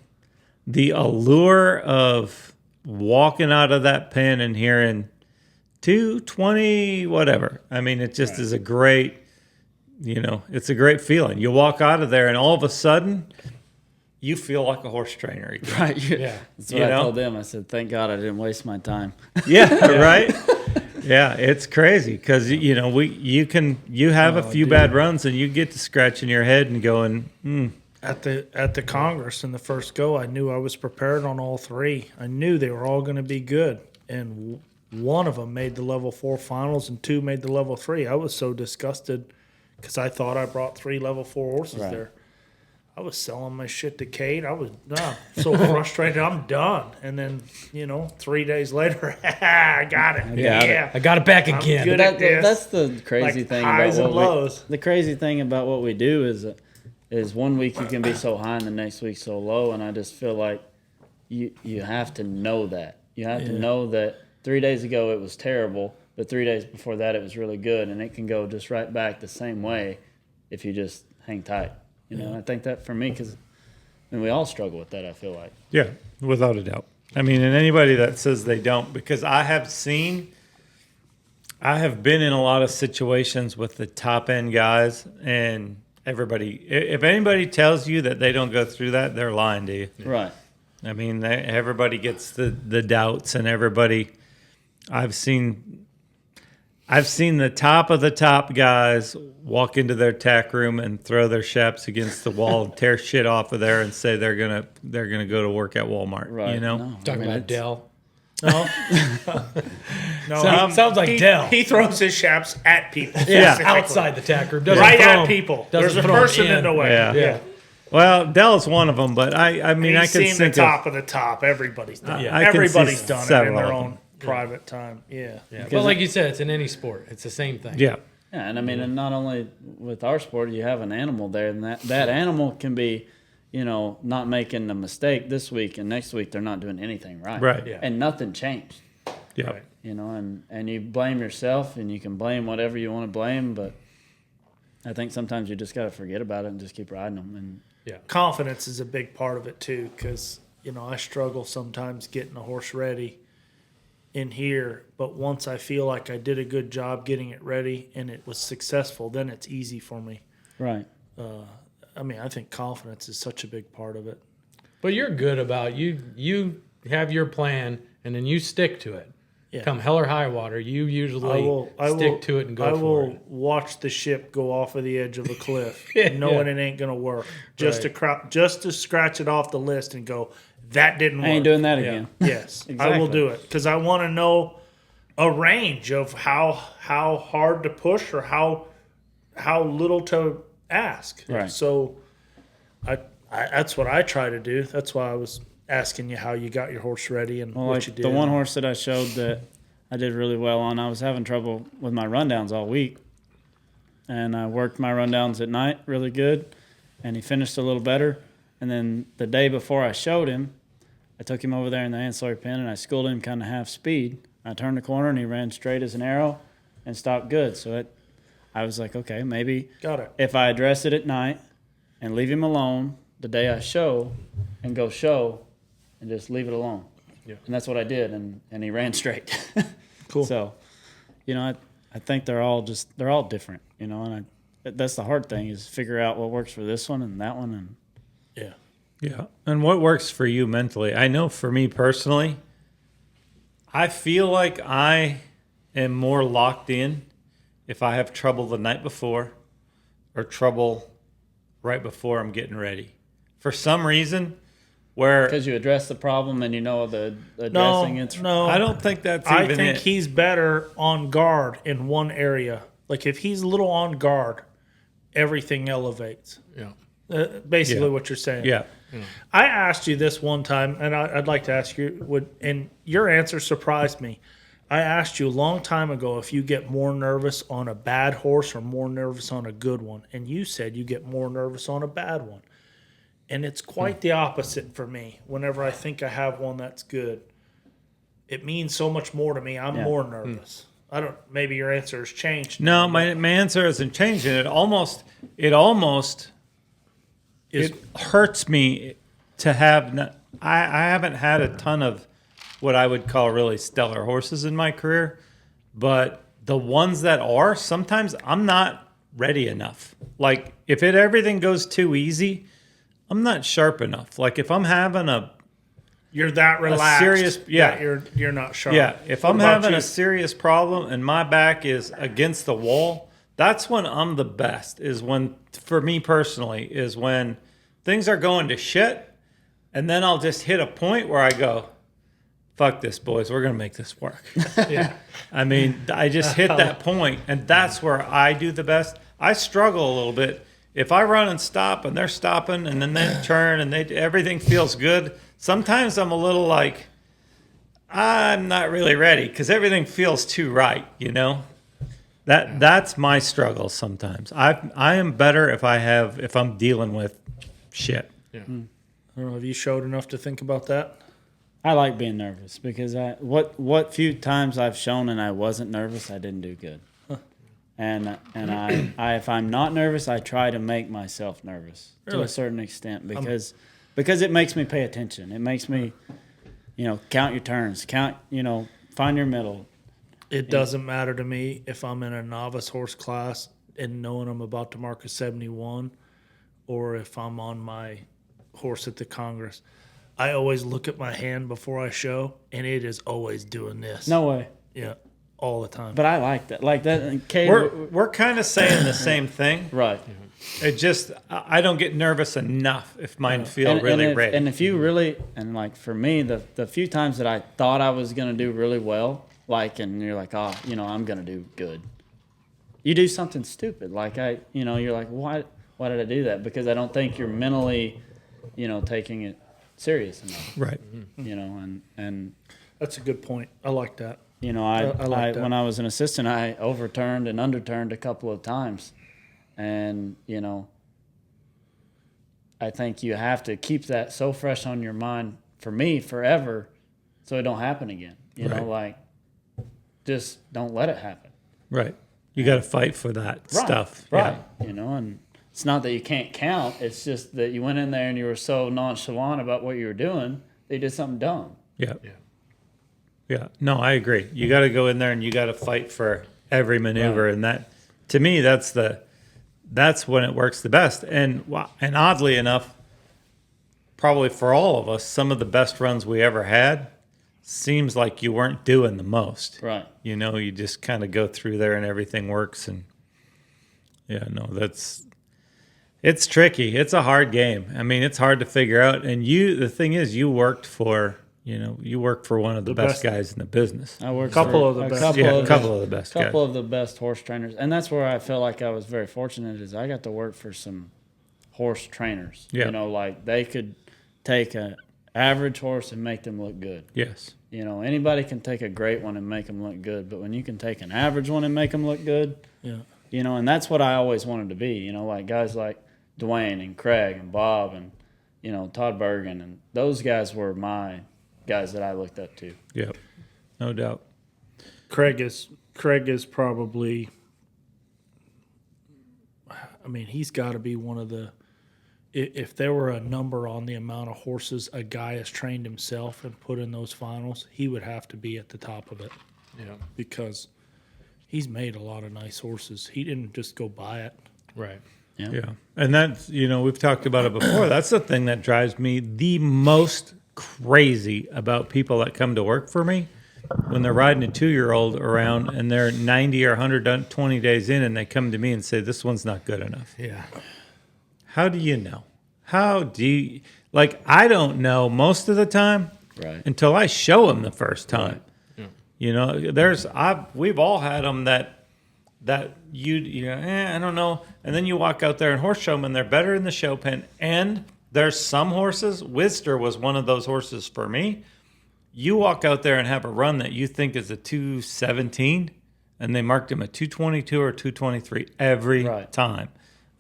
Speaker 1: the allure of walking out of that pen and hearing 220, whatever. I mean, it just is a great, it's a great feeling. You walk out of there and all of a sudden you feel like a horse trainer again.
Speaker 4: Right.
Speaker 2: Yeah.
Speaker 4: That's what
Speaker 1: You
Speaker 4: I
Speaker 1: know?
Speaker 4: told them. I said, thank God I didn't waste my time.
Speaker 1: Yeah, right. Yeah, it's crazy because you have a few bad runs and you get to scratching your head and going,
Speaker 3: at the Congress in the first go, I knew I was prepared on all three. I knew they were all going to be good, and one of them made the level 4 finals and 2 made the level 3. I was so disgusted because I thought I brought 3 level 4 horses
Speaker 4: Right.
Speaker 3: there. I was selling my shit to Kate. I was so frustrated. I'm done. And then 3 days later, I got it. Yeah,
Speaker 2: I got it back
Speaker 3: I'm
Speaker 2: again.
Speaker 3: good at this.
Speaker 4: That's the crazy
Speaker 3: Like
Speaker 4: thing
Speaker 3: highs
Speaker 4: about
Speaker 3: and
Speaker 4: what
Speaker 3: lows.
Speaker 4: the crazy thing about what we do is 1 week you can be so high and the next week so low, and I just feel like you have to know that. You have to know that 3 days ago it was terrible, but 3 days before that it was really good, and it can go just right back the same way if you just hang tight. I think that for me, because we all struggle with that, I feel like.
Speaker 1: yeah, without a doubt. I mean, and anybody that says they don't, because I have been in a lot of situations with the top end guys, and if anybody tells you that they don't go through that, they're lying to you.
Speaker 4: Right.
Speaker 1: I mean, everybody gets the doubts, and everybody. I've seen the top of the top guys walk into their tack room and throw their shaps against the wall and tear shit off of there and say they're gonna go to work at Walmart.
Speaker 4: Right. No,
Speaker 2: Talking about Dell.
Speaker 3: No,
Speaker 2: Sounds like Dell.
Speaker 3: He throws his shaps at people.
Speaker 1: Yeah.
Speaker 3: specifically.
Speaker 2: Outside the tack room. Doesn't
Speaker 3: Right
Speaker 2: throw
Speaker 3: at
Speaker 2: 'em-
Speaker 3: people.
Speaker 2: doesn't
Speaker 3: There's a
Speaker 2: throw 'em
Speaker 3: person in the way.
Speaker 1: Yeah.
Speaker 3: Yeah.
Speaker 1: Well, Dell's one of them, but I mean, I
Speaker 3: He's
Speaker 1: can
Speaker 3: seen the
Speaker 1: think
Speaker 3: top of the top. Everybody's done it.
Speaker 1: I can see
Speaker 3: Everybody's done it in
Speaker 1: several
Speaker 3: their
Speaker 1: of
Speaker 3: own
Speaker 1: them.
Speaker 3: private time. Yeah.
Speaker 2: Yeah. But like you said, it's in any sport. It's the same thing.
Speaker 1: Yeah.
Speaker 4: Yeah, and I mean, and not only with our sport, you have an animal there, and that animal can be, not making a mistake this week, and next week they're not doing anything right.
Speaker 1: Right.
Speaker 2: Yeah.
Speaker 4: And nothing changed.
Speaker 1: Yeah.
Speaker 2: Right.
Speaker 4: And you blame yourself, and you can blame whatever you want to blame, but I think sometimes you just got to forget about it and just keep riding them. And
Speaker 3: Confidence is a big part of it too, because I struggle sometimes getting a horse ready in here, but once I feel like I did a good job getting it ready and it was successful, then it's easy for me.
Speaker 4: right.
Speaker 3: I think confidence is such a big part of it.
Speaker 2: But you're good about you have your plan and then you stick to it.
Speaker 3: Yeah.
Speaker 2: Come hell or high water, you usually stick to it and go
Speaker 3: I
Speaker 2: for
Speaker 3: will
Speaker 2: it.
Speaker 3: watch the ship go off of the edge of a cliff,
Speaker 2: Yeah.
Speaker 3: knowing it ain't gonna work, just to scratch it off the list and go, that didn't work.
Speaker 4: I ain't doing that again.
Speaker 3: Yes, I will
Speaker 4: Exactly.
Speaker 3: do it because I want to know a range of how hard to push or how little to ask.
Speaker 4: Right.
Speaker 3: So, I that's what I try to do. That's why I was asking you how you got your horse ready and
Speaker 4: Well,
Speaker 3: what
Speaker 4: like
Speaker 3: you did.
Speaker 4: the one horse that I showed that I did really well on, I was having trouble with my rundowns all week. And I worked my rundowns at night really good, and he finished a little better. And then the day before I showed him, I took him over there in the ancillary pen and I schooled him kind of half speed. I turned the corner and he ran straight as an arrow and stopped good. So I was like, okay, maybe
Speaker 3: Got it.
Speaker 4: if I address it at night and leave him alone the day I show and go show and just leave it alone.
Speaker 2: Yeah.
Speaker 4: And that's what I did, and he ran straight.
Speaker 3: Cool.
Speaker 4: So, I think they're all different, and that's the hard thing is figure out what works for this one and that one. And
Speaker 3: Yeah.
Speaker 1: Yeah. And what works for you mentally? I know for me personally, I feel like I am more locked in if I have trouble the night before or trouble right before I'm getting ready. For some reason, where
Speaker 4: because you address the problem and the addressing it's
Speaker 3: No.
Speaker 1: I don't think that's
Speaker 3: I
Speaker 1: even
Speaker 3: think
Speaker 1: it.
Speaker 3: he's better on guard in one area. Like if he's a little on guard, everything elevates.
Speaker 2: Yeah.
Speaker 3: Basically,
Speaker 1: Yeah.
Speaker 3: what you're saying.
Speaker 1: Yeah.
Speaker 3: I asked you this one time, and I'd like to ask you, and your answer surprised me. I asked you a long time ago if you get more nervous on a bad horse or more nervous on a good one, and you said you get more nervous on a bad one. And it's quite the opposite for me. Whenever I think I have one that's good, it means so much more to me. I'm more nervous. I don't. Maybe your answer has changed.
Speaker 1: No, my answer hasn't changed, and it almost it hurts me to have. I haven't had a ton of what I would call really stellar horses in my career, but the ones that are, sometimes I'm not ready enough. Like if everything goes too easy, I'm not sharp enough. Like if I'm having
Speaker 3: You're that relaxed.
Speaker 1: serious- yeah.
Speaker 3: that you're not sharp.
Speaker 1: yeah, if
Speaker 3: What
Speaker 1: I'm
Speaker 3: about
Speaker 1: having
Speaker 3: you?
Speaker 1: a serious problem and my back is against the wall, that's when I'm the best. Is when, for me personally, is when things are going to shit, and then I'll just hit a point where I go, fuck this, boys. We're going to make this work.
Speaker 2: Yeah.
Speaker 1: I mean, I just hit that point, and that's where I do the best. I struggle a little bit. If I run and stop, and they're stopping, and then they turn, and everything feels good, sometimes I'm a little like, I'm not really ready, because everything feels too right, That's my struggle sometimes. I am better if I'm dealing with shit.
Speaker 2: Yeah.
Speaker 3: I don't know. Have you showed enough to think about that?
Speaker 4: I like being nervous because what few times I've shown and I wasn't nervous, I didn't do good. And I if I'm not nervous, I try to make myself nervous to
Speaker 3: Really?
Speaker 4: a certain extent because it makes me pay attention. It makes me, count your turns, find your middle.
Speaker 3: It doesn't matter to me if I'm in a novice horse class and knowing I'm about to mark a 71, or if I'm on my horse at the Congress. I always look at my hand before I show, and it is always doing this.
Speaker 4: No way.
Speaker 3: Yeah, all the time.
Speaker 4: But I like that. Like that. And Kay,
Speaker 1: We're kind of saying the same thing.
Speaker 4: right.
Speaker 1: It just, I don't get nervous enough if mine feel really
Speaker 4: if,
Speaker 1: ready.
Speaker 4: And if you really, and like for me, the few times that I thought I was going to do really well, and you're like, I'm going to do good. You do something stupid. You're like, Why did I do that? Because I don't think you're mentally, taking it serious enough.
Speaker 1: Right.
Speaker 4: And
Speaker 3: That's a good point. I like that.
Speaker 4: I
Speaker 3: like that.
Speaker 4: when I was an assistant, I overturned and underturned a couple of times, and I think you have to keep that so fresh on your mind, for me, forever, so it don't happen again.
Speaker 1: Right.
Speaker 4: Just don't let it happen.
Speaker 1: Right. You got to fight for that stuff.
Speaker 4: Right.
Speaker 1: Yeah.
Speaker 4: And it's not that you can't count. It's just that you went in there and you were so nonchalant about what you were doing, they did something dumb.
Speaker 1: Yeah. Yeah. No, I agree. You got to go in there and you got to fight for every maneuver.
Speaker 4: Right.
Speaker 1: And that, to me, that's when it works the best. And oddly enough, probably for all of us, some of the best runs we ever had seems like you weren't doing the most.
Speaker 4: Right.
Speaker 1: You just kind of go through there and everything works. And it's tricky. It's a hard game. I mean, it's hard to figure out. And the thing is, you worked for one of the best guys in the business.
Speaker 4: I worked
Speaker 3: Couple
Speaker 4: for
Speaker 3: of the
Speaker 4: a
Speaker 3: best.
Speaker 1: Couple of the best guys.
Speaker 4: couple of the best horse trainers, and that's where I feel like I was very fortunate. Is I got to work for some horse trainers.
Speaker 1: Yeah.
Speaker 4: They could take an average horse and make them look good.
Speaker 1: Yes.
Speaker 4: Anybody can take a great one and make them look good, but when you can take an average one and make them look good, and that's what I always wanted to be. Like guys like Dwayne and Craig and Bob and Todd Bergen, and those guys were my guys that I looked up to.
Speaker 1: Yep. No doubt.
Speaker 3: Craig is probably, I mean, he's got to be one of the, if there were a number on the amount of horses a guy has trained himself and put in those finals, he would have to be at the top of it.
Speaker 2: Yeah.
Speaker 3: Because he's made a lot of nice horses. He didn't just go buy it.
Speaker 2: Right.
Speaker 1: Yeah. And that's, we've talked about it before. That's the thing that drives me the most crazy about people that come to work for me when they're riding a 2-year-old around and they're 90 or 120 days in and they come to me and say, this one's not good enough.
Speaker 2: Yeah.
Speaker 1: How do you know? I don't know most of the time until I show them the first time.
Speaker 2: Right.
Speaker 1: We've all had them that I don't know. And then you walk out there and horse showmen, they're better in the show pen. And there's some horses, Wistar was one of those horses for me. You walk out there and have a run that you think is a 217, and they marked him a 222 or 223 every time.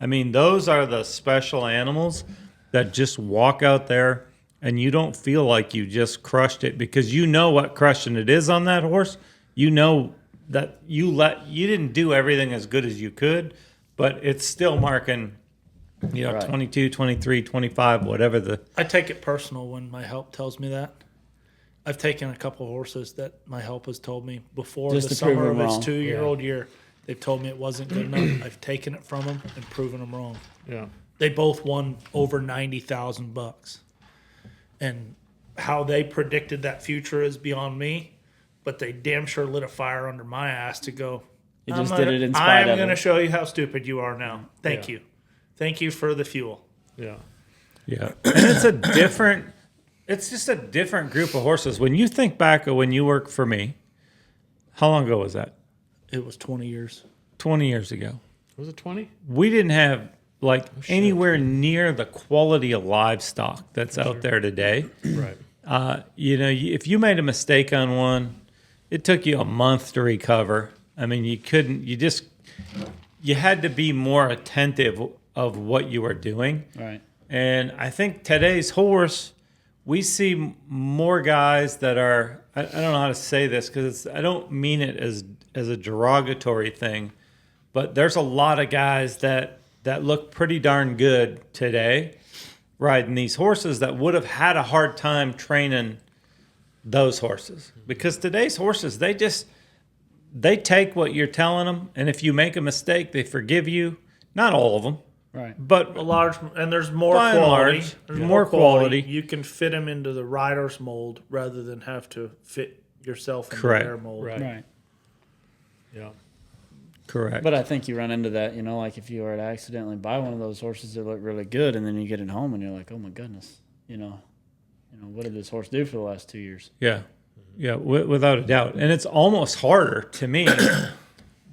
Speaker 1: I mean, those are the special animals that just walk out there and you don't feel like you just crushed it because you know what crushing it is on that horse. You know that you didn't do everything as good as you could, but it's still marking 22, 23, 25, whatever
Speaker 3: I take it personal when my help tells me that. I've taken a couple horses that my help has told me before
Speaker 4: Just
Speaker 3: the
Speaker 4: to prove
Speaker 3: summer of
Speaker 4: them
Speaker 3: its
Speaker 4: wrong.
Speaker 3: 2-year-old year. They've told me it wasn't good enough. I've taken it from them and proven them wrong.
Speaker 2: Yeah.
Speaker 3: They both won over $90,000, and how they predicted that future is beyond me. But they damn sure lit a fire under my ass to go.
Speaker 4: You just did it in spite of
Speaker 3: I'm going to
Speaker 4: it.
Speaker 3: show you how stupid you are now. Thank you. Thank you for the fuel.
Speaker 2: Yeah.
Speaker 1: Yeah. And it's just a different group of horses. When you think back of when you worked for me, how long ago was that?
Speaker 3: It was 20 years.
Speaker 1: 20 years ago.
Speaker 2: Was it 20?
Speaker 1: We didn't have anywhere near the quality of livestock that's out there today.
Speaker 2: Right.
Speaker 1: If you made a mistake on one, it took you a month to recover. I mean, you had to be more attentive of what you were doing.
Speaker 4: Right.
Speaker 1: And I think today's horse, we see more guys that are, I don't know how to say this because I don't mean it as a derogatory thing, but there's a lot of guys that look pretty darn good today riding these horses that would have had a hard time training those horses. Because today's horses, they take what you're telling them, and if you make a mistake, they forgive you. Not all of them.
Speaker 4: Right.
Speaker 1: But
Speaker 3: A large, and there's more
Speaker 1: By and
Speaker 3: quality.
Speaker 1: large,
Speaker 3: There's
Speaker 1: more quality.
Speaker 3: You can fit them into the rider's mold rather than have to fit yourself into
Speaker 1: Correct.
Speaker 3: their mold.
Speaker 2: Right.
Speaker 4: Right.
Speaker 2: Yeah.
Speaker 1: correct.
Speaker 4: But I think you run into that, like if you were to accidentally buy one of those horses that look really good, and then you get it home and you're like, oh my goodness, what did this horse do for the last 2 years?
Speaker 1: Yeah, without a doubt. And it's almost harder to me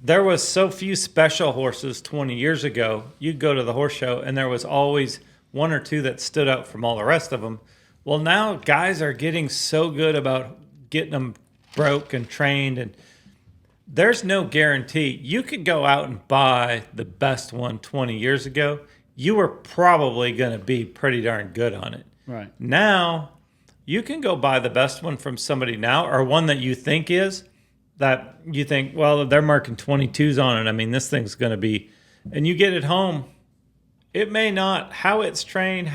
Speaker 1: there was so few special horses 20 years ago. You'd go to the horse show, and there was always one or two that stood out from all the rest of them. Well, now guys are getting so good about getting them broke and trained, and there's no guarantee. You could go out and buy the best one 20 years ago. You were probably going to be pretty darn good on it.
Speaker 4: Right.
Speaker 1: Now, you can go buy the best one from somebody now, or one that you think is, that you think, well, they're marking 22s on it. I mean, this thing's going to be, and you get it home. It may not, how it's trained,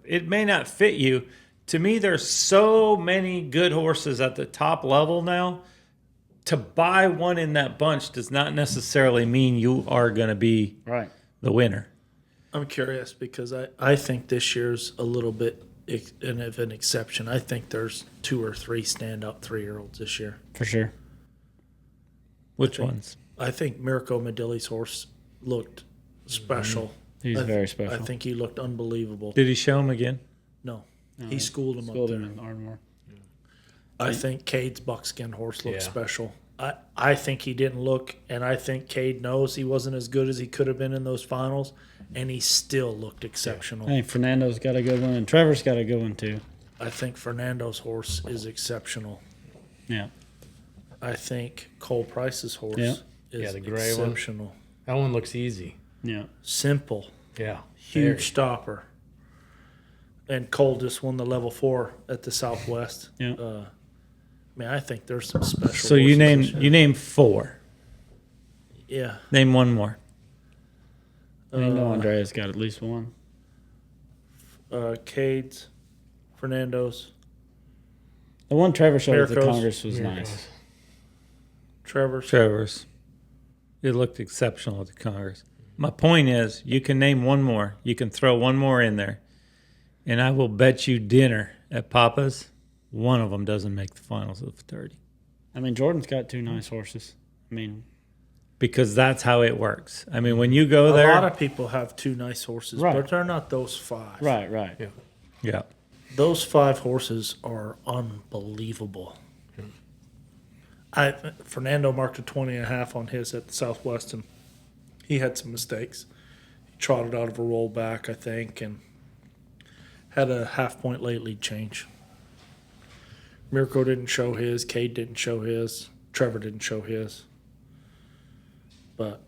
Speaker 1: it may not fit you. To me, there's so many good horses at the top level now. To buy one in that bunch does not necessarily mean you are going to be
Speaker 4: Right.
Speaker 1: the winner.
Speaker 3: I'm curious because I think this year's a little bit of an exception. I think there's 2 or 3 stand-up 3-year-olds this year.
Speaker 4: For sure.
Speaker 1: Which ones?
Speaker 3: I think Mirko Medilli's horse looked special.
Speaker 4: He's very special.
Speaker 3: I think he looked unbelievable.
Speaker 1: Did he show him again?
Speaker 3: No, he schooled him
Speaker 4: Schooled
Speaker 3: up
Speaker 4: him
Speaker 3: there.
Speaker 4: in Ardmore.
Speaker 3: I think Cade's buckskin horse looked
Speaker 2: Yeah.
Speaker 3: special. I think he didn't look, and I think Cade knows he wasn't as good as he could have been in those finals, and he still looked exceptional.
Speaker 4: I think Fernando's got a good one, and Trevor's got a good one too.
Speaker 3: I think Fernando's horse is exceptional.
Speaker 4: Yeah.
Speaker 3: I think Cole Price's horse
Speaker 4: Yeah.
Speaker 3: is
Speaker 2: Yeah, the gray one.
Speaker 3: exceptional.
Speaker 2: That one looks easy.
Speaker 4: Yeah.
Speaker 3: Simple,
Speaker 2: Yeah.
Speaker 3: huge
Speaker 2: Very.
Speaker 3: stopper. And Cole just won the level 4 at the Southwest.
Speaker 4: Yeah.
Speaker 3: Man, I think there's some special.
Speaker 1: So you
Speaker 3: horses this year.
Speaker 1: name 4.
Speaker 3: Yeah.
Speaker 1: Name one more.
Speaker 4: I know Andrea's got at least one.
Speaker 3: Cade's, Fernando's,
Speaker 4: The one Trevor showed at the
Speaker 3: Miracles.
Speaker 4: Congress was
Speaker 2: Miracles.
Speaker 4: nice.
Speaker 3: Trevor's.
Speaker 1: Trevor's. It looked exceptional at the Congress. My point is, you can name one more. You can throw one more in there. And I will bet you dinner at Papa's, one of them doesn't make the finals of the fraternity.
Speaker 4: I mean, Jordan's got 2 nice horses. I mean,
Speaker 1: Because that's how it works. I mean, when you go
Speaker 3: A
Speaker 1: there.
Speaker 3: lot of people have 2 nice horses,
Speaker 4: Right.
Speaker 3: but they're not those 5.
Speaker 4: right.
Speaker 2: Yeah.
Speaker 1: Yeah.
Speaker 3: Those 5 horses are unbelievable. Fernando marked a 20.5 on his at the Southwest, and he had some mistakes. He trotted out of a rollback, I think, and had a half-point late lead change. Mirko didn't show his. Cade didn't show his. Trevor didn't show his. But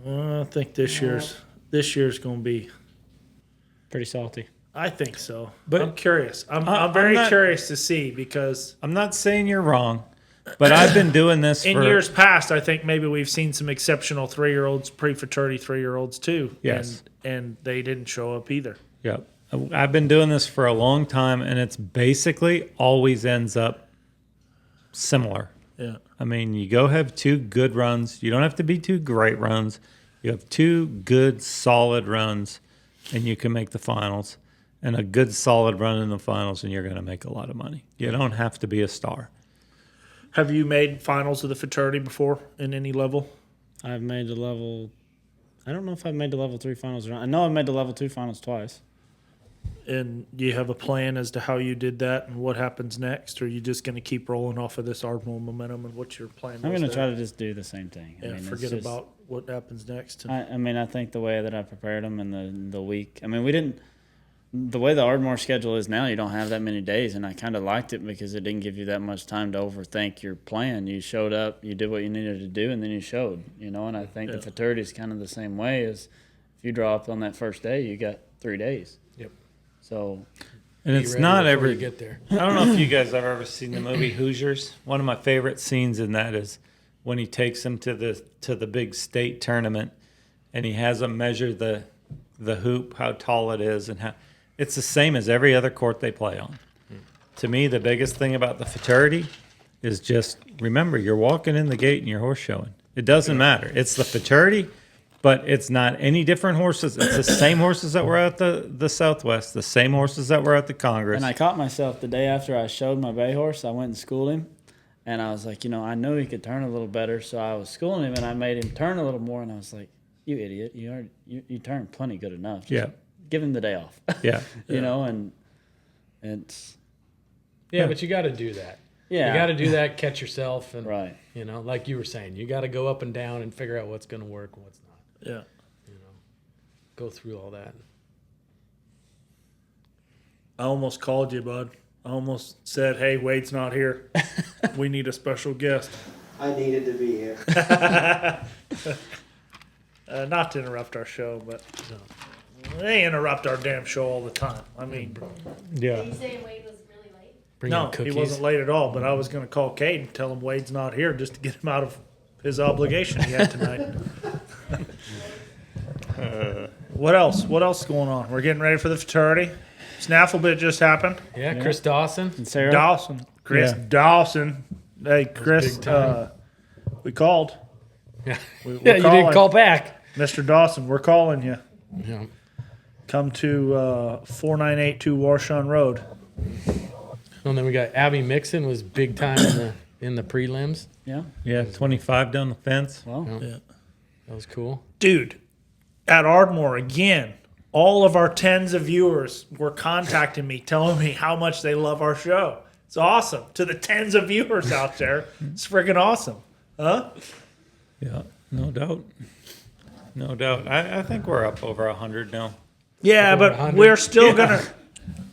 Speaker 3: I think this year's going to be.
Speaker 4: Pretty salty.
Speaker 3: I think so.
Speaker 1: But-
Speaker 3: I'm curious. I'm
Speaker 1: I'm
Speaker 3: very
Speaker 1: not-
Speaker 3: curious to see because
Speaker 1: I'm not saying you're wrong, but I've been doing this
Speaker 3: in
Speaker 1: for
Speaker 3: years past, I think maybe we've seen some exceptional 3-year-olds, pre-fraternity 3-year-olds too.
Speaker 1: Yes.
Speaker 3: And they didn't show up either.
Speaker 1: Yeah. I've been doing this for a long time, and it's basically always ends up similar.
Speaker 3: Yeah.
Speaker 1: I mean, you go have 2 good runs. You don't have to be 2 great runs. You have 2 good, solid runs, and you can make the finals. And a good, solid run in the finals, and you're going to make a lot of money. You don't have to be a star.
Speaker 3: Have you made finals of the fraternity before in any level?
Speaker 4: I've made the level. I don't know if I've made the level 3 finals or not. I know I've made the level 2 finals twice.
Speaker 3: And do you have a plan as to how you did that and what happens next? Or are you just going to keep rolling off of this Ardmore momentum, and what's your plan?
Speaker 4: I'm going to try to just do the same thing.
Speaker 3: Yeah,
Speaker 4: it's
Speaker 3: forget
Speaker 4: just-
Speaker 3: about what happens next.
Speaker 4: I mean, I think the way that I prepared them and the week. I mean, we didn't. The way the Ardmore schedule is now, you don't have that many days, and I kind of liked it because it didn't give you that much time to overthink your plan. You showed up, you did what you needed to do, and then you showed. And I think the fraternity is kind of the same way. Is if you draw up on that first day, you got 3 days.
Speaker 2: Yep.
Speaker 4: So
Speaker 1: And
Speaker 2: Be
Speaker 1: it's
Speaker 2: ready
Speaker 1: not
Speaker 2: before
Speaker 1: every.
Speaker 2: you get there.
Speaker 1: I don't know if you guys have ever seen the movie Hoosiers. One of my favorite scenes in that is when he takes them to the big state tournament, and he has them measure the hoop, how tall it is, and how it's the same as every other court they play on. To me, the biggest thing about the fraternity is just remember you're walking in the gate and you're horse showing. It doesn't matter. It's the fraternity, but it's not any different horses. It's the same horses that were at the Southwest, the same horses that were at the Congress.
Speaker 4: And I caught myself the day after I showed my bay horse. I went and schooled him, and I was like, I know he could turn a little better, so I was schooling him, and I made him turn a little more. And I was like, "You idiot! You turned plenty good enough. Just
Speaker 1: Yeah.
Speaker 4: give him the day off."
Speaker 1: Yeah.
Speaker 4: And it's
Speaker 2: Yeah, but you got to do that.
Speaker 4: yeah,
Speaker 2: You got to do that, catch yourself, and
Speaker 4: right.
Speaker 2: You know, like you were saying, you got to go up and down and figure out what's going to work and what's not.
Speaker 3: Yeah.
Speaker 2: You know, go through all that.
Speaker 3: I almost called you, bud. I almost said, hey, Wade's not here. We need a special guest.
Speaker 5: I needed to be here.
Speaker 3: Not to interrupt our show, but they interrupt our damn show all the time. I mean,
Speaker 1: Yeah.
Speaker 6: Are you saying Wade was really late?
Speaker 2: Bring
Speaker 3: no,
Speaker 2: in cookies.
Speaker 3: he wasn't late at all, but I was going to call Cade and tell him Wade's not here just to get him out of his obligation he had tonight. What else? What else is going on? We're getting ready for the fraternity. Snaffle bit just happened.
Speaker 2: Yeah, Chris Dawson.
Speaker 4: And Sarah.
Speaker 3: Dawson. Chris
Speaker 1: Yeah.
Speaker 3: Dawson. Hey, Chris,
Speaker 2: big time.
Speaker 3: we called.
Speaker 2: Yeah,
Speaker 3: We're
Speaker 2: yeah, you
Speaker 3: calling.
Speaker 2: didn't call back.
Speaker 3: Mr. Dawson, we're calling you.
Speaker 2: Yeah.
Speaker 3: Come to 4982 Warshawn Road.
Speaker 2: And then we got Abby Mixon was big time in the prelims.
Speaker 4: Yeah.
Speaker 1: Yeah, 25 down the fence.
Speaker 4: Well,
Speaker 3: Yeah.
Speaker 2: That was cool.
Speaker 3: Dude, at Ardmore again, all of our tens of viewers were contacting me, telling me how much they love our show. It's awesome. To the tens of viewers out there, it's freaking awesome. Huh?
Speaker 1: Yeah, no doubt. No doubt. I think we're up over 100 now.
Speaker 3: Yeah,
Speaker 2: Over
Speaker 3: but
Speaker 2: 100.
Speaker 3: we're still gonna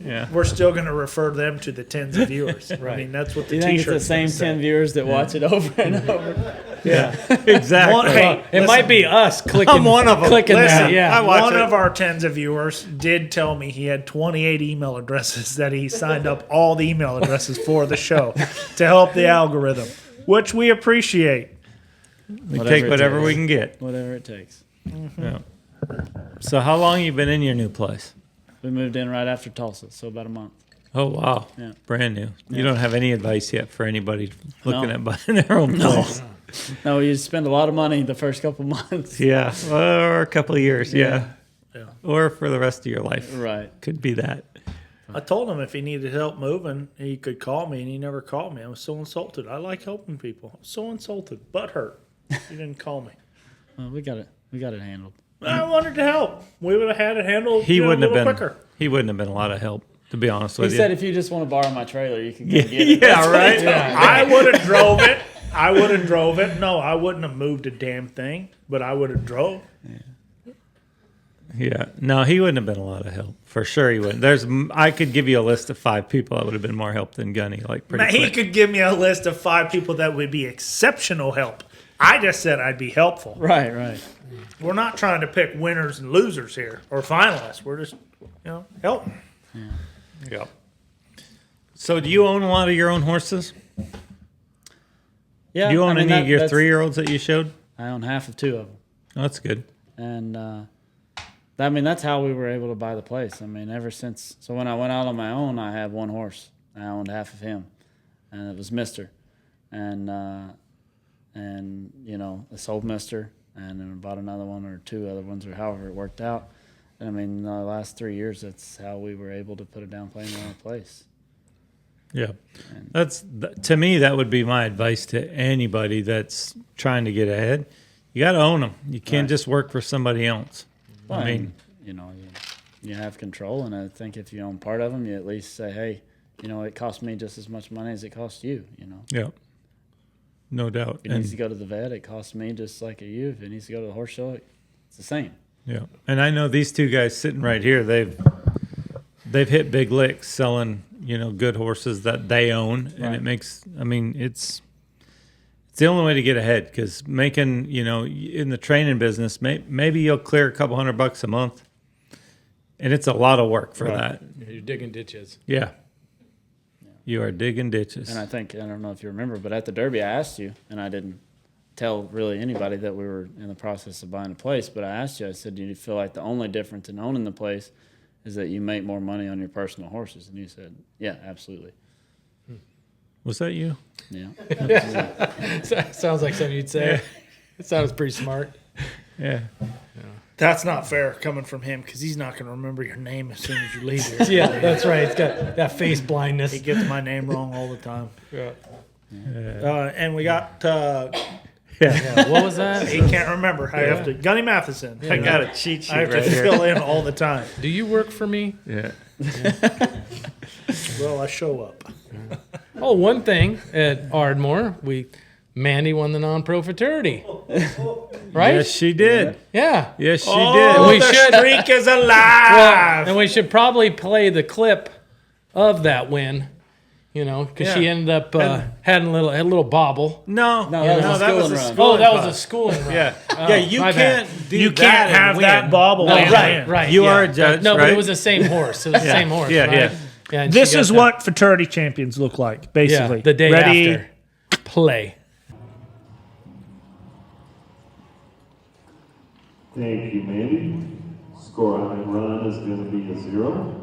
Speaker 1: Yeah.
Speaker 3: refer them to the tens of viewers. I
Speaker 2: Right.
Speaker 3: mean, that's what
Speaker 4: do
Speaker 3: the
Speaker 4: you think it's the
Speaker 3: T-shirt's
Speaker 4: same
Speaker 3: gonna say.
Speaker 4: 10 viewers that watch it over and over?
Speaker 1: Yeah, exactly.
Speaker 3: One, hey,
Speaker 2: It
Speaker 3: listen,
Speaker 2: might be us clicking.
Speaker 1: I'm one of 'em.
Speaker 2: Clicking
Speaker 3: Listen,
Speaker 2: that. Yeah.
Speaker 1: I watch
Speaker 3: one
Speaker 1: it.
Speaker 3: of our tens of viewers did tell me he had 28 email addresses that he signed up all the email addresses for the show to help the algorithm, which we appreciate.
Speaker 1: We take
Speaker 4: it
Speaker 1: whatever
Speaker 4: takes.
Speaker 1: we can get.
Speaker 4: Whatever it takes.
Speaker 1: Yeah. So how long you been in your new place?
Speaker 4: We moved in right after Tulsa, so about a month.
Speaker 1: Oh, wow.
Speaker 4: Yeah.
Speaker 1: Brand new. You
Speaker 4: Yeah.
Speaker 1: don't have any advice yet for anybody looking
Speaker 4: No.
Speaker 1: at buying their own place?
Speaker 4: No, you spend a lot of money the first couple months.
Speaker 1: Yeah. Or a couple of years. Yeah.
Speaker 3: Yeah.
Speaker 1: Or for the rest of your life.
Speaker 4: Right.
Speaker 1: Could be that.
Speaker 3: I told him if he needed help moving, he could call me, and he never called me. I was so insulted. I like helping people. I was so insulted, butt hurt. He didn't call me.
Speaker 4: Well, we got it handled.
Speaker 3: I wanted to help. We would have had it handled
Speaker 1: He
Speaker 3: a
Speaker 1: wouldn't have
Speaker 3: little
Speaker 1: been.
Speaker 3: quicker.
Speaker 1: He wouldn't have been a lot of help, to be honest
Speaker 4: He
Speaker 1: with
Speaker 4: said
Speaker 1: you.
Speaker 4: if you just want to borrow my trailer, you can go
Speaker 1: Yeah,
Speaker 4: get it.
Speaker 1: yeah, right.
Speaker 2: Yeah.
Speaker 3: I would have drove it. I would have drove it. No, I wouldn't have moved a damn thing, but I would have drove.
Speaker 1: Yeah. No, he wouldn't have been a lot of help. For sure he wouldn't. I could give you a list of 5 people that would have been more help than Gunny. Like pretty
Speaker 3: Now, he
Speaker 1: quick.
Speaker 3: could give me a list of 5 people that would be exceptional help. I just said I'd be helpful.
Speaker 4: Right, right.
Speaker 3: We're not trying to pick winners and losers here or finalists. We're just, help.
Speaker 1: Yeah. So do you own a lot of your own horses?
Speaker 4: Yeah.
Speaker 1: Do you own any of your
Speaker 4: that's-
Speaker 1: 3-year-olds that you showed?
Speaker 4: I own half of 2 of them.
Speaker 1: Oh, that's good.
Speaker 4: And that's how we were able to buy the place. I mean, ever since, so when I went out on my own, I had 1 horse. I owned half of him, and it was Mister, and I sold Mister, and then bought another one or 2 other ones, or however it worked out. And I mean, the last 3 years, that's how we were able to put a down payment on a place.
Speaker 1: Yeah. To me, that would be my advice to anybody that's trying to get ahead. You got to own them. You can't
Speaker 4: Right.
Speaker 1: just work for somebody else.
Speaker 4: Well,
Speaker 1: I mean,
Speaker 4: you have control, and I think if you own part of them, you at least say, hey, it cost me just as much money as it cost you.
Speaker 1: yeah. No doubt.
Speaker 4: If it needs to go to the vet, it costs me just like you. If it needs to go to the horse show, it's the same.
Speaker 1: Yeah, and I know these 2 guys sitting right here. They've hit big licks selling, good horses that they own, and
Speaker 4: Right.
Speaker 1: it makes. I mean, it's the only way to get ahead because making, in the training business, maybe you'll clear a couple $100 a month, and it's a lot of work for that.
Speaker 2: You're digging ditches.
Speaker 1: Yeah, you are digging ditches.
Speaker 4: And I don't know if you remember, but at the Derby, I asked you, and I didn't tell really anybody that we were in the process of buying a place, but I asked you, I said, do you feel like the only difference in owning the place is that you make more money on your personal horses? And you said, yeah, absolutely.
Speaker 1: Was that you?
Speaker 4: Yeah.
Speaker 2: Sounds like something you'd say. It sounds pretty smart.
Speaker 1: Yeah.
Speaker 3: That's not fair coming from him because he's not going to remember your name as soon as you leave here.
Speaker 2: Yeah, that's right. It's got that face blindness.
Speaker 3: He gets my name wrong all the time.
Speaker 2: Yeah.
Speaker 3: And we got,
Speaker 2: Yeah, what was that?
Speaker 3: he can't remember. I have to, Gunny Matheson.
Speaker 1: I got a cheat sheet
Speaker 3: I have to
Speaker 1: right here.
Speaker 3: fill in all the time.
Speaker 2: Do you work for me?
Speaker 1: Yeah.
Speaker 3: Well, I show up.
Speaker 2: Oh, one thing at Ardmore, we Mandy won the non-pro fraternity. Right?
Speaker 1: Yes, she did.
Speaker 2: Yeah.
Speaker 1: Yes, she
Speaker 3: Oh,
Speaker 2: We
Speaker 1: did.
Speaker 3: the
Speaker 2: should-
Speaker 3: streak is alive.
Speaker 2: Well, and we should probably play the clip of that win, because she
Speaker 1: Yeah.
Speaker 2: ended up had a little bobble.
Speaker 1: No,
Speaker 4: that was a
Speaker 1: that was
Speaker 4: schooling
Speaker 1: a
Speaker 4: run.
Speaker 1: schooling
Speaker 2: That was a
Speaker 1: class.
Speaker 2: schooling run.
Speaker 1: Yeah,
Speaker 2: Oh,
Speaker 1: yeah. You
Speaker 2: my bad.
Speaker 1: can't do
Speaker 3: You
Speaker 1: that
Speaker 3: can't
Speaker 1: and
Speaker 3: have
Speaker 1: win.
Speaker 3: that bobble.
Speaker 2: No,
Speaker 3: and
Speaker 2: right,
Speaker 3: win.
Speaker 2: right.
Speaker 1: You
Speaker 2: yeah.
Speaker 1: are a judge,
Speaker 2: No, but
Speaker 1: right?
Speaker 2: it was the same horse. It was the same horse.
Speaker 1: Yeah,
Speaker 2: right?
Speaker 1: yeah.
Speaker 2: Yeah, and
Speaker 3: This
Speaker 2: she got
Speaker 3: is
Speaker 2: the-
Speaker 3: what fraternity champions look like, basically.
Speaker 2: the day
Speaker 3: Ready,
Speaker 2: after play.
Speaker 7: Thank you, Mandy. Score on that run is going to be a 0.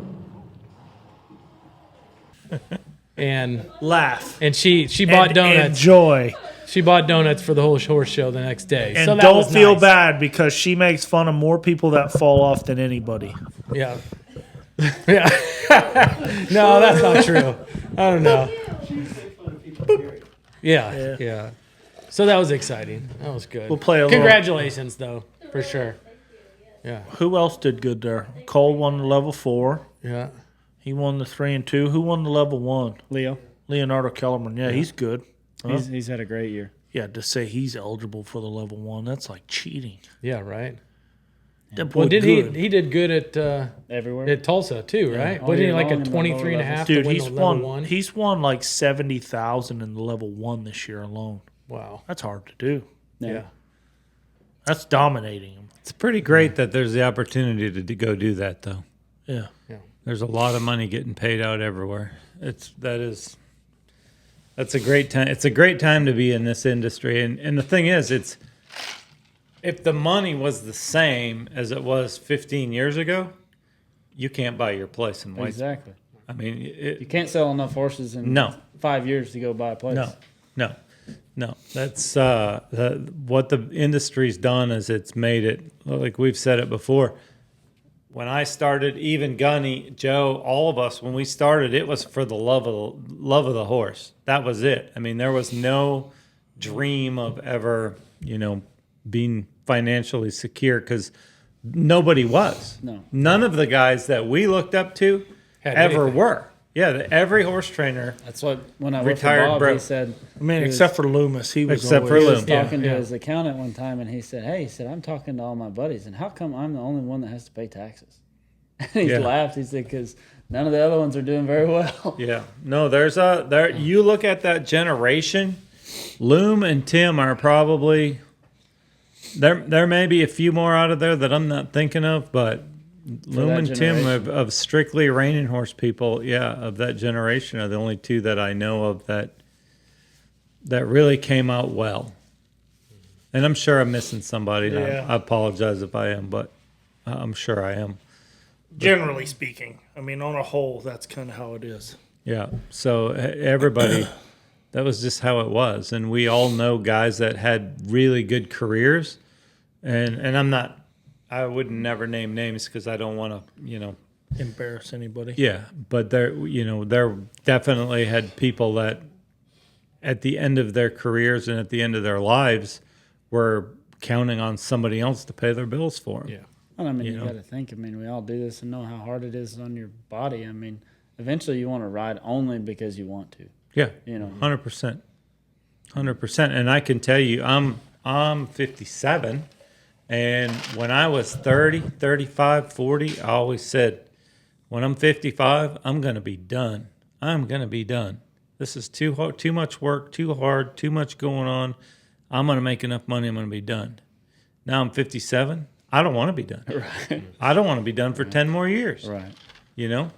Speaker 2: And
Speaker 3: laugh,
Speaker 2: she bought
Speaker 3: and
Speaker 2: donuts.
Speaker 3: enjoy,
Speaker 2: She bought donuts for the whole horse show the next day.
Speaker 3: and
Speaker 2: so that
Speaker 3: don't
Speaker 2: was
Speaker 3: feel
Speaker 2: nice.
Speaker 3: bad because she makes fun of more people that fall off than anybody.
Speaker 2: Yeah. Yeah. No, that's not true. I don't know. Yeah. So that was exciting. That was good.
Speaker 3: We'll play a little-
Speaker 2: Congratulations, though, for sure. Yeah.
Speaker 3: Who else did good there? Cole won the level 4.
Speaker 2: Yeah.
Speaker 3: He won the 3 and 2. Who won the level 1?
Speaker 4: Leo.
Speaker 3: Leonardo Kellerman. Yeah, he's good.
Speaker 4: He's had a great year.
Speaker 3: Yeah, to say he's eligible for the level 1, that's like cheating.
Speaker 2: Yeah. Right.
Speaker 3: That boy
Speaker 2: Well, did
Speaker 3: good.
Speaker 2: he did good at
Speaker 4: Everywhere.
Speaker 2: Tulsa too, right?
Speaker 4: All
Speaker 2: Wasn't he
Speaker 4: year
Speaker 2: like
Speaker 4: long
Speaker 2: a
Speaker 4: in the
Speaker 2: 23 and a
Speaker 4: lower
Speaker 2: half
Speaker 3: Dude,
Speaker 2: to win
Speaker 3: he's
Speaker 2: the level
Speaker 3: won.
Speaker 2: one?
Speaker 3: He's won like 70,000 in the level 1 this year alone.
Speaker 2: Wow.
Speaker 3: That's hard to do.
Speaker 2: Yeah.
Speaker 3: That's dominating him.
Speaker 1: It's pretty great that there's the opportunity to go do that, though.
Speaker 3: Yeah.
Speaker 1: There's a lot of money getting paid out everywhere. That's a great time. It's a great time to be in this industry. And the thing is, if the money was the same as it was 15 years ago, you can't buy your place in Whitesburg.
Speaker 4: Exactly.
Speaker 1: I mean,
Speaker 4: You can't sell enough horses in
Speaker 1: No.
Speaker 4: 5 years to go buy a place.
Speaker 1: No. That's what the industry's done is it's made it, like we've said it before. When I started, even Gunny, Joe, all of us, when we started, it was for the love of the horse. That was it. I mean, there was no dream of ever, being financially secure because nobody was.
Speaker 4: No.
Speaker 1: None of the guys that we looked up to
Speaker 2: Had
Speaker 1: ever
Speaker 2: anything.
Speaker 1: were. Yeah, every horse trainer.
Speaker 4: That's what when I worked for
Speaker 1: Retired
Speaker 4: Bob,
Speaker 1: broke.
Speaker 4: he said.
Speaker 3: I mean,
Speaker 4: he was-
Speaker 3: except for Loomis, he was
Speaker 1: Except for
Speaker 3: always,
Speaker 4: He was
Speaker 1: Loom. Yeah,
Speaker 4: talking to
Speaker 2: yeah.
Speaker 4: his accountant one time, and he said, "Hey, he said I'm talking to all my buddies, and how come I'm the only one that has to pay taxes?" And he
Speaker 1: Yeah.
Speaker 4: laughed. He said, "Because none of the other ones are doing very well."
Speaker 1: Yeah. No, there you look at that generation, Loom and Tim are probably there may be a few more out of there that I'm not thinking of, but Loom
Speaker 4: that
Speaker 1: and Tim
Speaker 4: generation.
Speaker 1: of strictly reining horse people, of that generation are the only two that I know of that really came out well. And I'm sure I'm missing somebody. And
Speaker 3: Yeah.
Speaker 1: I apologize if I am, but I'm sure I am.
Speaker 3: generally speaking. I mean, on a whole, that's kind of how it is.
Speaker 1: Yeah. So everybody, that was just how it was. And we all know guys that had really good careers. And I would never name names because I don't want to,
Speaker 3: Embarrass anybody.
Speaker 1: yeah. But there definitely had people that at the end of their careers and at the end of their lives were counting on somebody else to pay their bills for them.
Speaker 2: Yeah.
Speaker 4: And I mean,
Speaker 1: You
Speaker 4: you
Speaker 1: know?
Speaker 4: got to think. I mean, we all do this and know how hard it is on your body. I mean, eventually you want to ride only because you want to.
Speaker 1: Yeah.
Speaker 4: You know.
Speaker 1: 100%. 100%. And I can tell you, I'm 57. And when I was 30, 35, 40, I always said, when I'm 55, I'm going to be done. I'm going to be done. This is too hard, too much work, too hard, too much going on. I'm going to make enough money. I'm going to be done. Now I'm 57. I don't want to be done.
Speaker 4: Right.
Speaker 1: I don't want to be done for 10 more years.
Speaker 4: Right.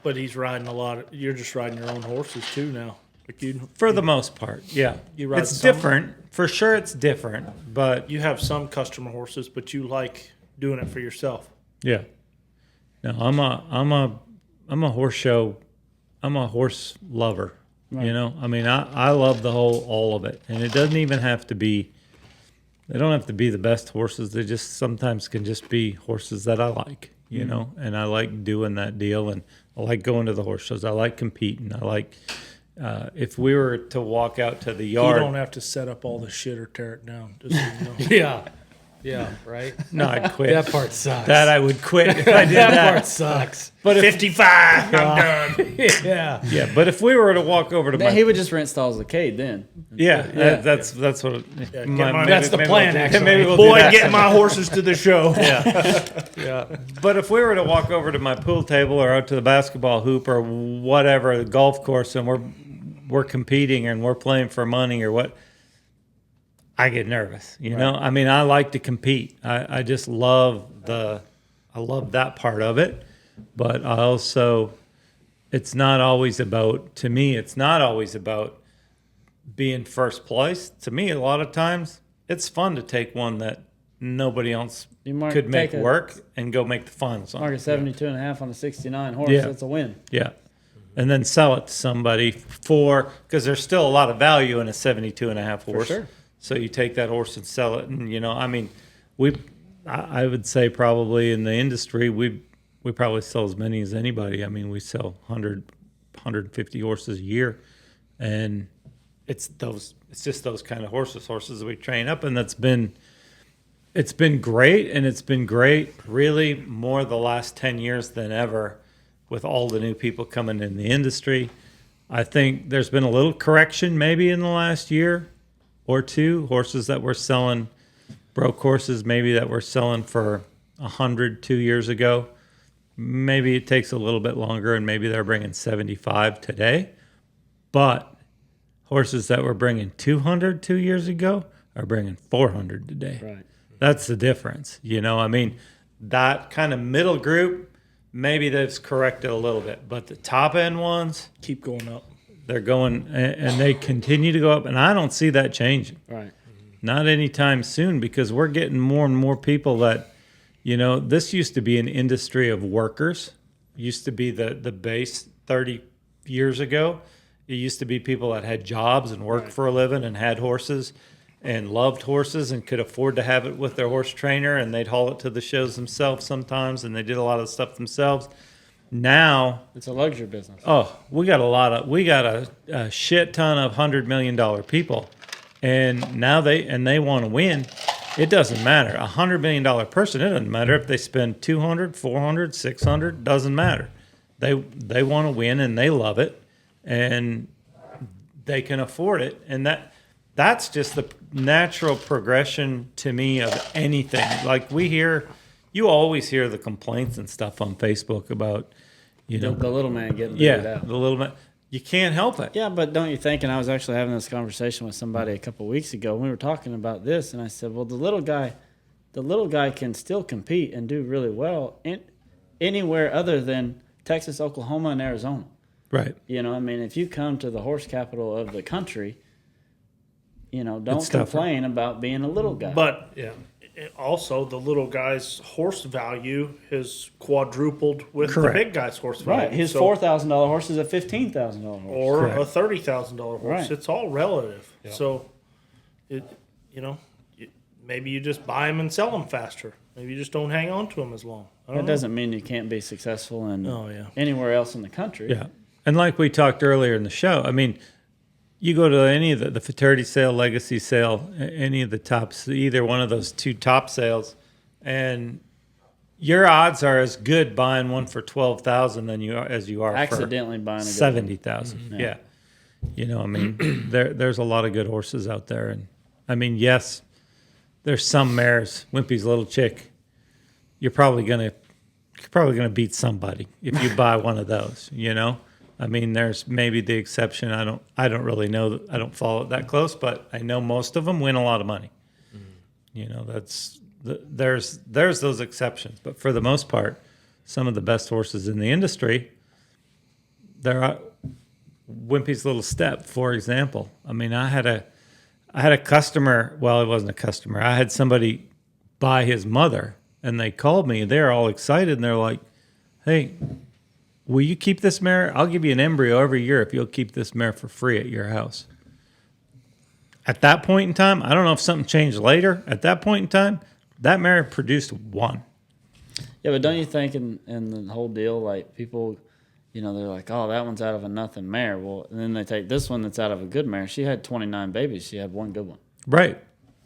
Speaker 3: But he's riding a lot. You're just riding your own horses too now. Like
Speaker 1: For the most part, yeah.
Speaker 3: You ride
Speaker 1: it's
Speaker 3: some?
Speaker 1: different. For sure it's different. But
Speaker 3: you have some customer horses, but you like doing it for yourself.
Speaker 1: yeah. No, I'm a horse show. I'm a horse lover.
Speaker 4: Right.
Speaker 1: I mean, I love the whole all of it, and it doesn't even have to be. They don't have to be the best horses. They just sometimes can just be horses that I like. And I like doing that deal, and I like going to the horse shows. I like competing. I like if we were to walk out to the
Speaker 3: You
Speaker 1: yard.
Speaker 3: don't have to set up all the shit or tear it down. Just so you know.
Speaker 2: Yeah. Yeah, right.
Speaker 1: No, I'd quit.
Speaker 2: That part sucks.
Speaker 1: That I would quit if I did
Speaker 2: that
Speaker 1: that.
Speaker 2: part sucks.
Speaker 1: But if,
Speaker 3: 55. I'm done.
Speaker 2: Yeah.
Speaker 1: yeah, but if we were to walk over to
Speaker 4: Then
Speaker 1: my
Speaker 4: he would just rent stalls at Cade then.
Speaker 1: that's what
Speaker 2: That's the plan, actually.
Speaker 1: Maybe we'll do
Speaker 3: Boy,
Speaker 1: that.
Speaker 3: get my horses to the show.
Speaker 1: Yeah. But if we were to walk over to my pool table or out to the basketball hoop or whatever, the golf course, and we're competing and we're playing for money or what, I get nervous. You know, I mean, I like to compete. I just love that part of it. But I also, it's not always about, to me, it's not always about being first place. To me, a lot of times, it's fun to take one that nobody else could make work and go make the finals on.
Speaker 4: Mark a 72.5 on a 69 horse.
Speaker 1: Yeah.
Speaker 4: That's a win.
Speaker 1: Yeah. And then sell it to somebody because there's still a lot of value in a 72.5 horse.
Speaker 4: sure.
Speaker 1: So you take that horse and sell it. And, you know, I mean, I would say probably in the industry, we probably sell as many as anybody. I mean, we sell 150 horses a year. And it's just those kind of horses that we train up. And it's been great. And it's been great really more the last 10 years than ever with all the new people coming in the industry. I think there's been a little correction maybe in the last year or two. Horses that we're selling, broke horses maybe that we're selling for 100 2 years ago. Maybe it takes a little bit longer and maybe they're bringing 75 today. But horses that were bringing 200 2 years ago are bringing 400 today.
Speaker 4: Right.
Speaker 1: That's the difference. You know, I mean, that kind of middle group, maybe that's corrected a little bit. But the top end ones,
Speaker 3: Keep going up.
Speaker 1: they're going, and they continue to go up. And I don't see that changing.
Speaker 4: Right.
Speaker 1: Not anytime soon, because we're getting more and more people that, you know, this used to be an industry of workers. Used to be the base 30 years ago. It used to be people that had jobs and worked for a living and had horses and loved horses and could afford to have it with their horse trainer, and they'd haul it to the shows themselves sometimes, and they did a lot of stuff themselves. Now
Speaker 4: It's a luxury business.
Speaker 1: oh, we got a shit ton of $100 million people, and now they want to win. It doesn't matter. $100 million person, it doesn't matter if they spend 200, 400, 600, doesn't matter. They want to win and they love it and they can afford it, and that's just the natural progression to me of anything. Like you always hear the complaints and stuff on Facebook about, you know,
Speaker 4: The little man getting figured out.
Speaker 1: the little bit. You can't help it.
Speaker 4: Yeah, but don't you think, and I was actually having this conversation with somebody a couple of weeks ago, we were talking about this, and I said, well, the little guy can still compete and do really well anywhere other than Texas, Oklahoma, and Arizona.
Speaker 1: Right.
Speaker 4: You know, I mean, if you come to the horse capital of the country, you know, don't
Speaker 1: It's tougher.
Speaker 4: complain about being a little guy.
Speaker 3: But
Speaker 2: Yeah.
Speaker 3: also, the little guy's horse value has quadrupled with
Speaker 1: Correct.
Speaker 3: the big guy's horse value.
Speaker 4: right, his
Speaker 3: So-
Speaker 4: $4,000 horse is a $15,000 horse.
Speaker 3: or
Speaker 1: Correct.
Speaker 3: a $30,000 horse.
Speaker 4: Right.
Speaker 3: It's all relative. So, maybe you just buy them and sell them faster. Maybe you just don't hang on to them as long. I
Speaker 4: That
Speaker 3: don't know.
Speaker 4: doesn't mean you can't be successful in
Speaker 3: Oh, yeah.
Speaker 4: anywhere else in the country.
Speaker 1: Yeah. And like we talked earlier in the show, I mean, you go to any of the futurity sale, legacy sale, any of the tops, either one of those two top sales, and your odds are as good buying one for 12,000 as you are
Speaker 4: Accidentally buying a
Speaker 1: for
Speaker 4: good
Speaker 1: 70,000. Yeah. You know, I mean, there's a lot of good horses out there, and I mean, yes, there's some mares. Wimpy's Little Chick, you're probably gonna beat somebody if you buy one of those. You know. I mean, there's maybe the exception. I don't really know. I don't follow it that close, but I know most of them win a lot of money. You know, there's those exceptions, but for the most part, some of the best horses in the industry, there are Wimpy's Little Step, for example. I mean, I had a customer. Well, it wasn't a customer. I had somebody buy his mother, and they called me. They're all excited, and they're like, "Hey, will you keep this mare? I'll give you an embryo every year if you'll keep this mare for free at your house." At that point in time, I don't know if something changed later. At that point in time, that mare produced one.
Speaker 4: Yeah, but don't you think in the whole deal, like people, you know, they're like, oh, that one's out of a nothing mare. Well, and then they take this one that's out of a good mare. She had 29 babies. She had one good one.
Speaker 1: Right.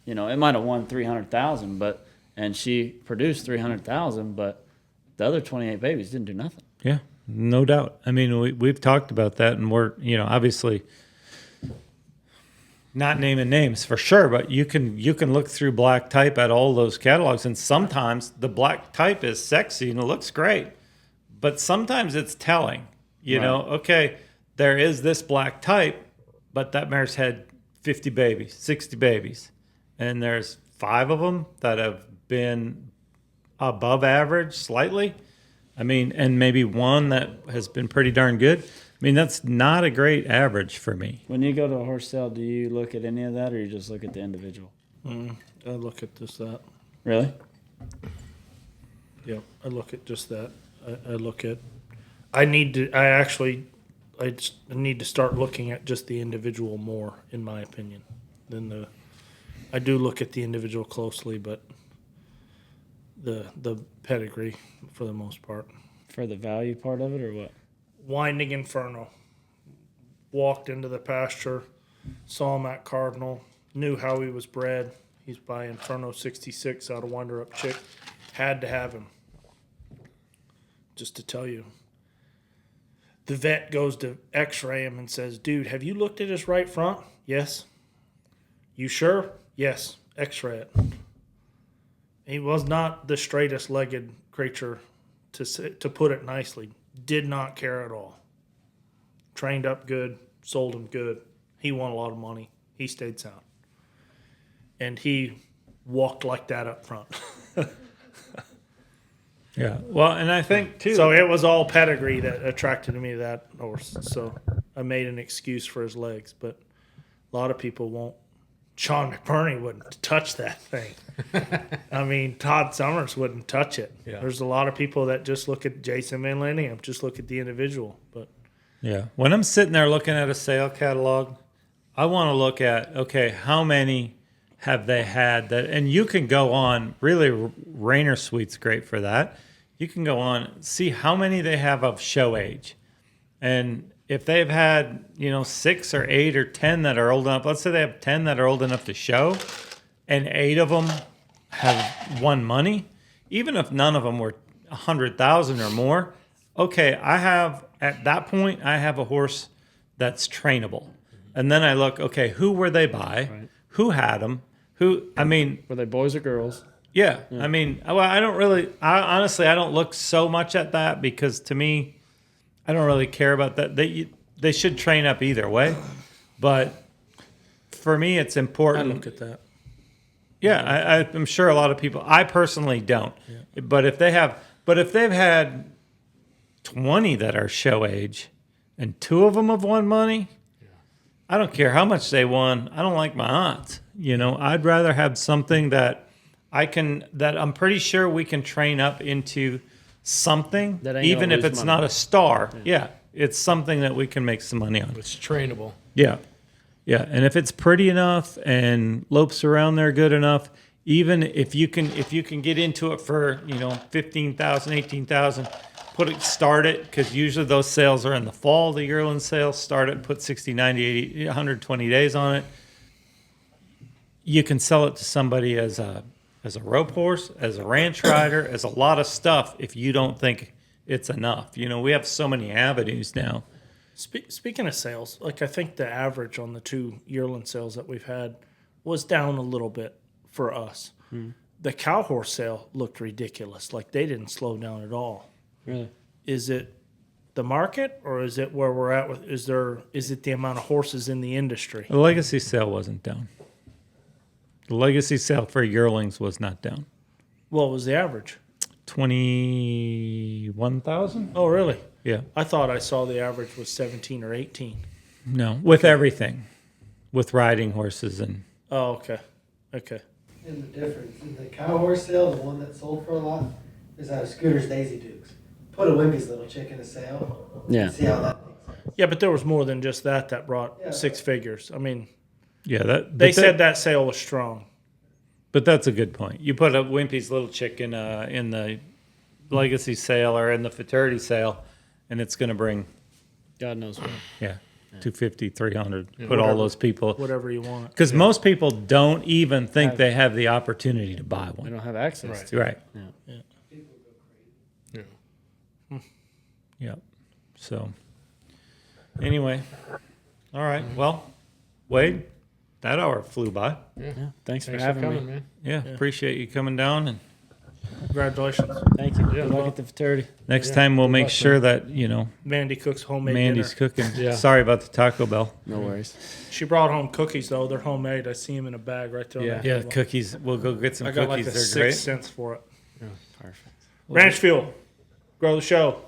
Speaker 4: You know, it might have won 300,000, but and she produced 300,000, but the other 28 babies didn't do nothing.
Speaker 1: Yeah, no doubt. I mean, we've talked about that, and we're, obviously not naming names for sure, but you can look through black type at all those catalogs, and sometimes the black type is sexy and it looks great, but sometimes it's telling. Okay, there is this black type, but that mare's had 50 babies, 60 babies, and there's 5 of them that have been above average slightly. I mean, and maybe 1 that has been pretty darn good. I mean, that's not a great average for me.
Speaker 4: When you go to a horse sale, do you look at any of that, or you just look at the individual?
Speaker 3: I look at just that.
Speaker 4: Really?
Speaker 3: Yeah, I look at just that. I look at. I just need to start looking at just the individual more, in my opinion, than the. I do look at the individual closely, but the pedigree for the most part.
Speaker 4: For the value part of it, or what?
Speaker 3: Winding Inferno. Walked into the pasture, saw him at Cardinal, knew how he was bred. He's by Inferno 66 out of Winder Up Chick. Had to have him. Just to tell you. The vet goes to x-ray him and says, dude, have you looked at his right front? Yes. You sure? Yes. X-ray it. He was not the straightest legged creature, to put it nicely. Did not care at all. Trained up good, sold him good. He won a lot of money. He stayed sound. And he walked like that up front.
Speaker 1: Yeah. Well, and I think too.
Speaker 3: So it was all pedigree that attracted me to that horse. So I made an excuse for his legs, but a lot of people won't. Sean McBurney wouldn't touch that thing. I mean, Todd Summers wouldn't touch it.
Speaker 2: Yeah.
Speaker 3: There's a lot of people that just look at Jason Van Landingham, just look at the individual. But
Speaker 1: Yeah. When I'm sitting there looking at a sale catalog, I want to look at, okay, how many have they had that, and you can go on, really, Rainer Suite's great for that. You can go on, see how many they have of show age. And if they've had, 6 or 8 or 10 that are old enough, let's say they have 10 that are old enough to show, and 8 of them have won money, even if none of them were 100,000 or more, okay, at that point, I have a horse that's trainable. And then I look, okay, who were they by?
Speaker 4: Right.
Speaker 1: Who had them? Were
Speaker 4: they boys or girls?
Speaker 1: Yeah. I mean, well, honestly, I don't look so much at that, because to me, I don't really care about that. They should train up either way. But for me, it's
Speaker 3: I
Speaker 1: important.
Speaker 3: look at that.
Speaker 1: Yeah, I'm sure a lot of people. I personally don't. Yeah. But if they've had 20 that are show age, and 2 of them have won money, I don't care how much they won. I don't like my odds. I'd rather have something that I'm pretty sure we can train up into something,
Speaker 4: That ain't
Speaker 1: even
Speaker 4: gonna
Speaker 1: if
Speaker 4: lose
Speaker 1: it's
Speaker 4: money.
Speaker 1: not a star. Yeah, it's something that we can make some money on.
Speaker 2: It's trainable.
Speaker 1: Yeah. Yeah. And if it's pretty enough and lopes around there good enough, even if you can get into it for, 15,000, 18,000, start it, because usually those sales are in the fall, the yearling sales, start it, put 60, 90, 80, 120 days on it. You can sell it to somebody as a rope horse, as a ranch rider, as a lot of stuff if you don't think it's enough. We have so many avenues now.
Speaker 3: Speaking of sales, I think the average on the 2 yearling sales that we've had was down a little bit for us. The cow horse sale looked ridiculous. They didn't slow down at all.
Speaker 4: Really?
Speaker 3: Is it the market, or is it where we're at with? Is it the amount of horses in the industry?
Speaker 1: The legacy sale wasn't down. The legacy sale for yearlings was not down.
Speaker 3: What was the average?
Speaker 1: 21,000?
Speaker 3: Oh, really?
Speaker 1: Yeah.
Speaker 3: I thought I saw the average was 17 or 18.
Speaker 1: No, with everything. With riding horses and
Speaker 3: Oh, okay. Okay.
Speaker 5: And the difference in the cow horse sale, the one that sold for a lot, is out of Scooter's Daisy Dukes. Put a Wimpy's little chick in a sale.
Speaker 4: Yeah.
Speaker 5: See how that makes sense.
Speaker 3: Yeah, but there was more than just that brought
Speaker 5: Yeah.
Speaker 3: 6 figures. I mean,
Speaker 1: yeah,
Speaker 3: they said that sale was strong.
Speaker 1: But that's a good point. You put a Wimpy's little chick in the legacy sale or in the futurity sale, and it's going to bring,
Speaker 4: God knows what.
Speaker 1: yeah. 250, 300. Put
Speaker 3: Whatever.
Speaker 1: all those people.
Speaker 3: Whatever you want.
Speaker 1: Because most people don't even think they have the opportunity to buy
Speaker 4: We
Speaker 1: one.
Speaker 4: don't have access
Speaker 2: Right.
Speaker 4: to.
Speaker 1: Right.
Speaker 4: Yeah.
Speaker 2: Yeah.
Speaker 1: Yep. So, anyway. All right. Well, Wade, that hour flew by.
Speaker 4: Yeah. Thanks for
Speaker 2: Thanks for
Speaker 4: having
Speaker 2: coming,
Speaker 4: me.
Speaker 2: man.
Speaker 1: Yeah. Appreciate you coming down. And
Speaker 3: Congratulations.
Speaker 4: Thank you.
Speaker 2: Yeah,
Speaker 4: Good luck
Speaker 2: well-
Speaker 4: at the futurity.
Speaker 1: next
Speaker 2: Yeah,
Speaker 1: time we'll
Speaker 2: good
Speaker 1: make
Speaker 2: luck,
Speaker 1: sure
Speaker 2: man.
Speaker 1: that, you know,
Speaker 3: Mandy cooks homemade
Speaker 1: Mandy's
Speaker 3: dinner.
Speaker 1: cooking.
Speaker 2: Yeah.
Speaker 1: Sorry about the Taco Bell.
Speaker 4: No worries.
Speaker 3: She brought home cookies though. They're homemade. I see them in a bag right there. on
Speaker 2: Yeah.
Speaker 3: that
Speaker 1: Yeah,
Speaker 3: table.
Speaker 1: cookies. We'll go get some
Speaker 3: I got like
Speaker 1: cookies.
Speaker 3: a
Speaker 1: They're great.
Speaker 3: 6 cents for it.
Speaker 4: Perfect.
Speaker 3: Ranch Fuel. Grow the show.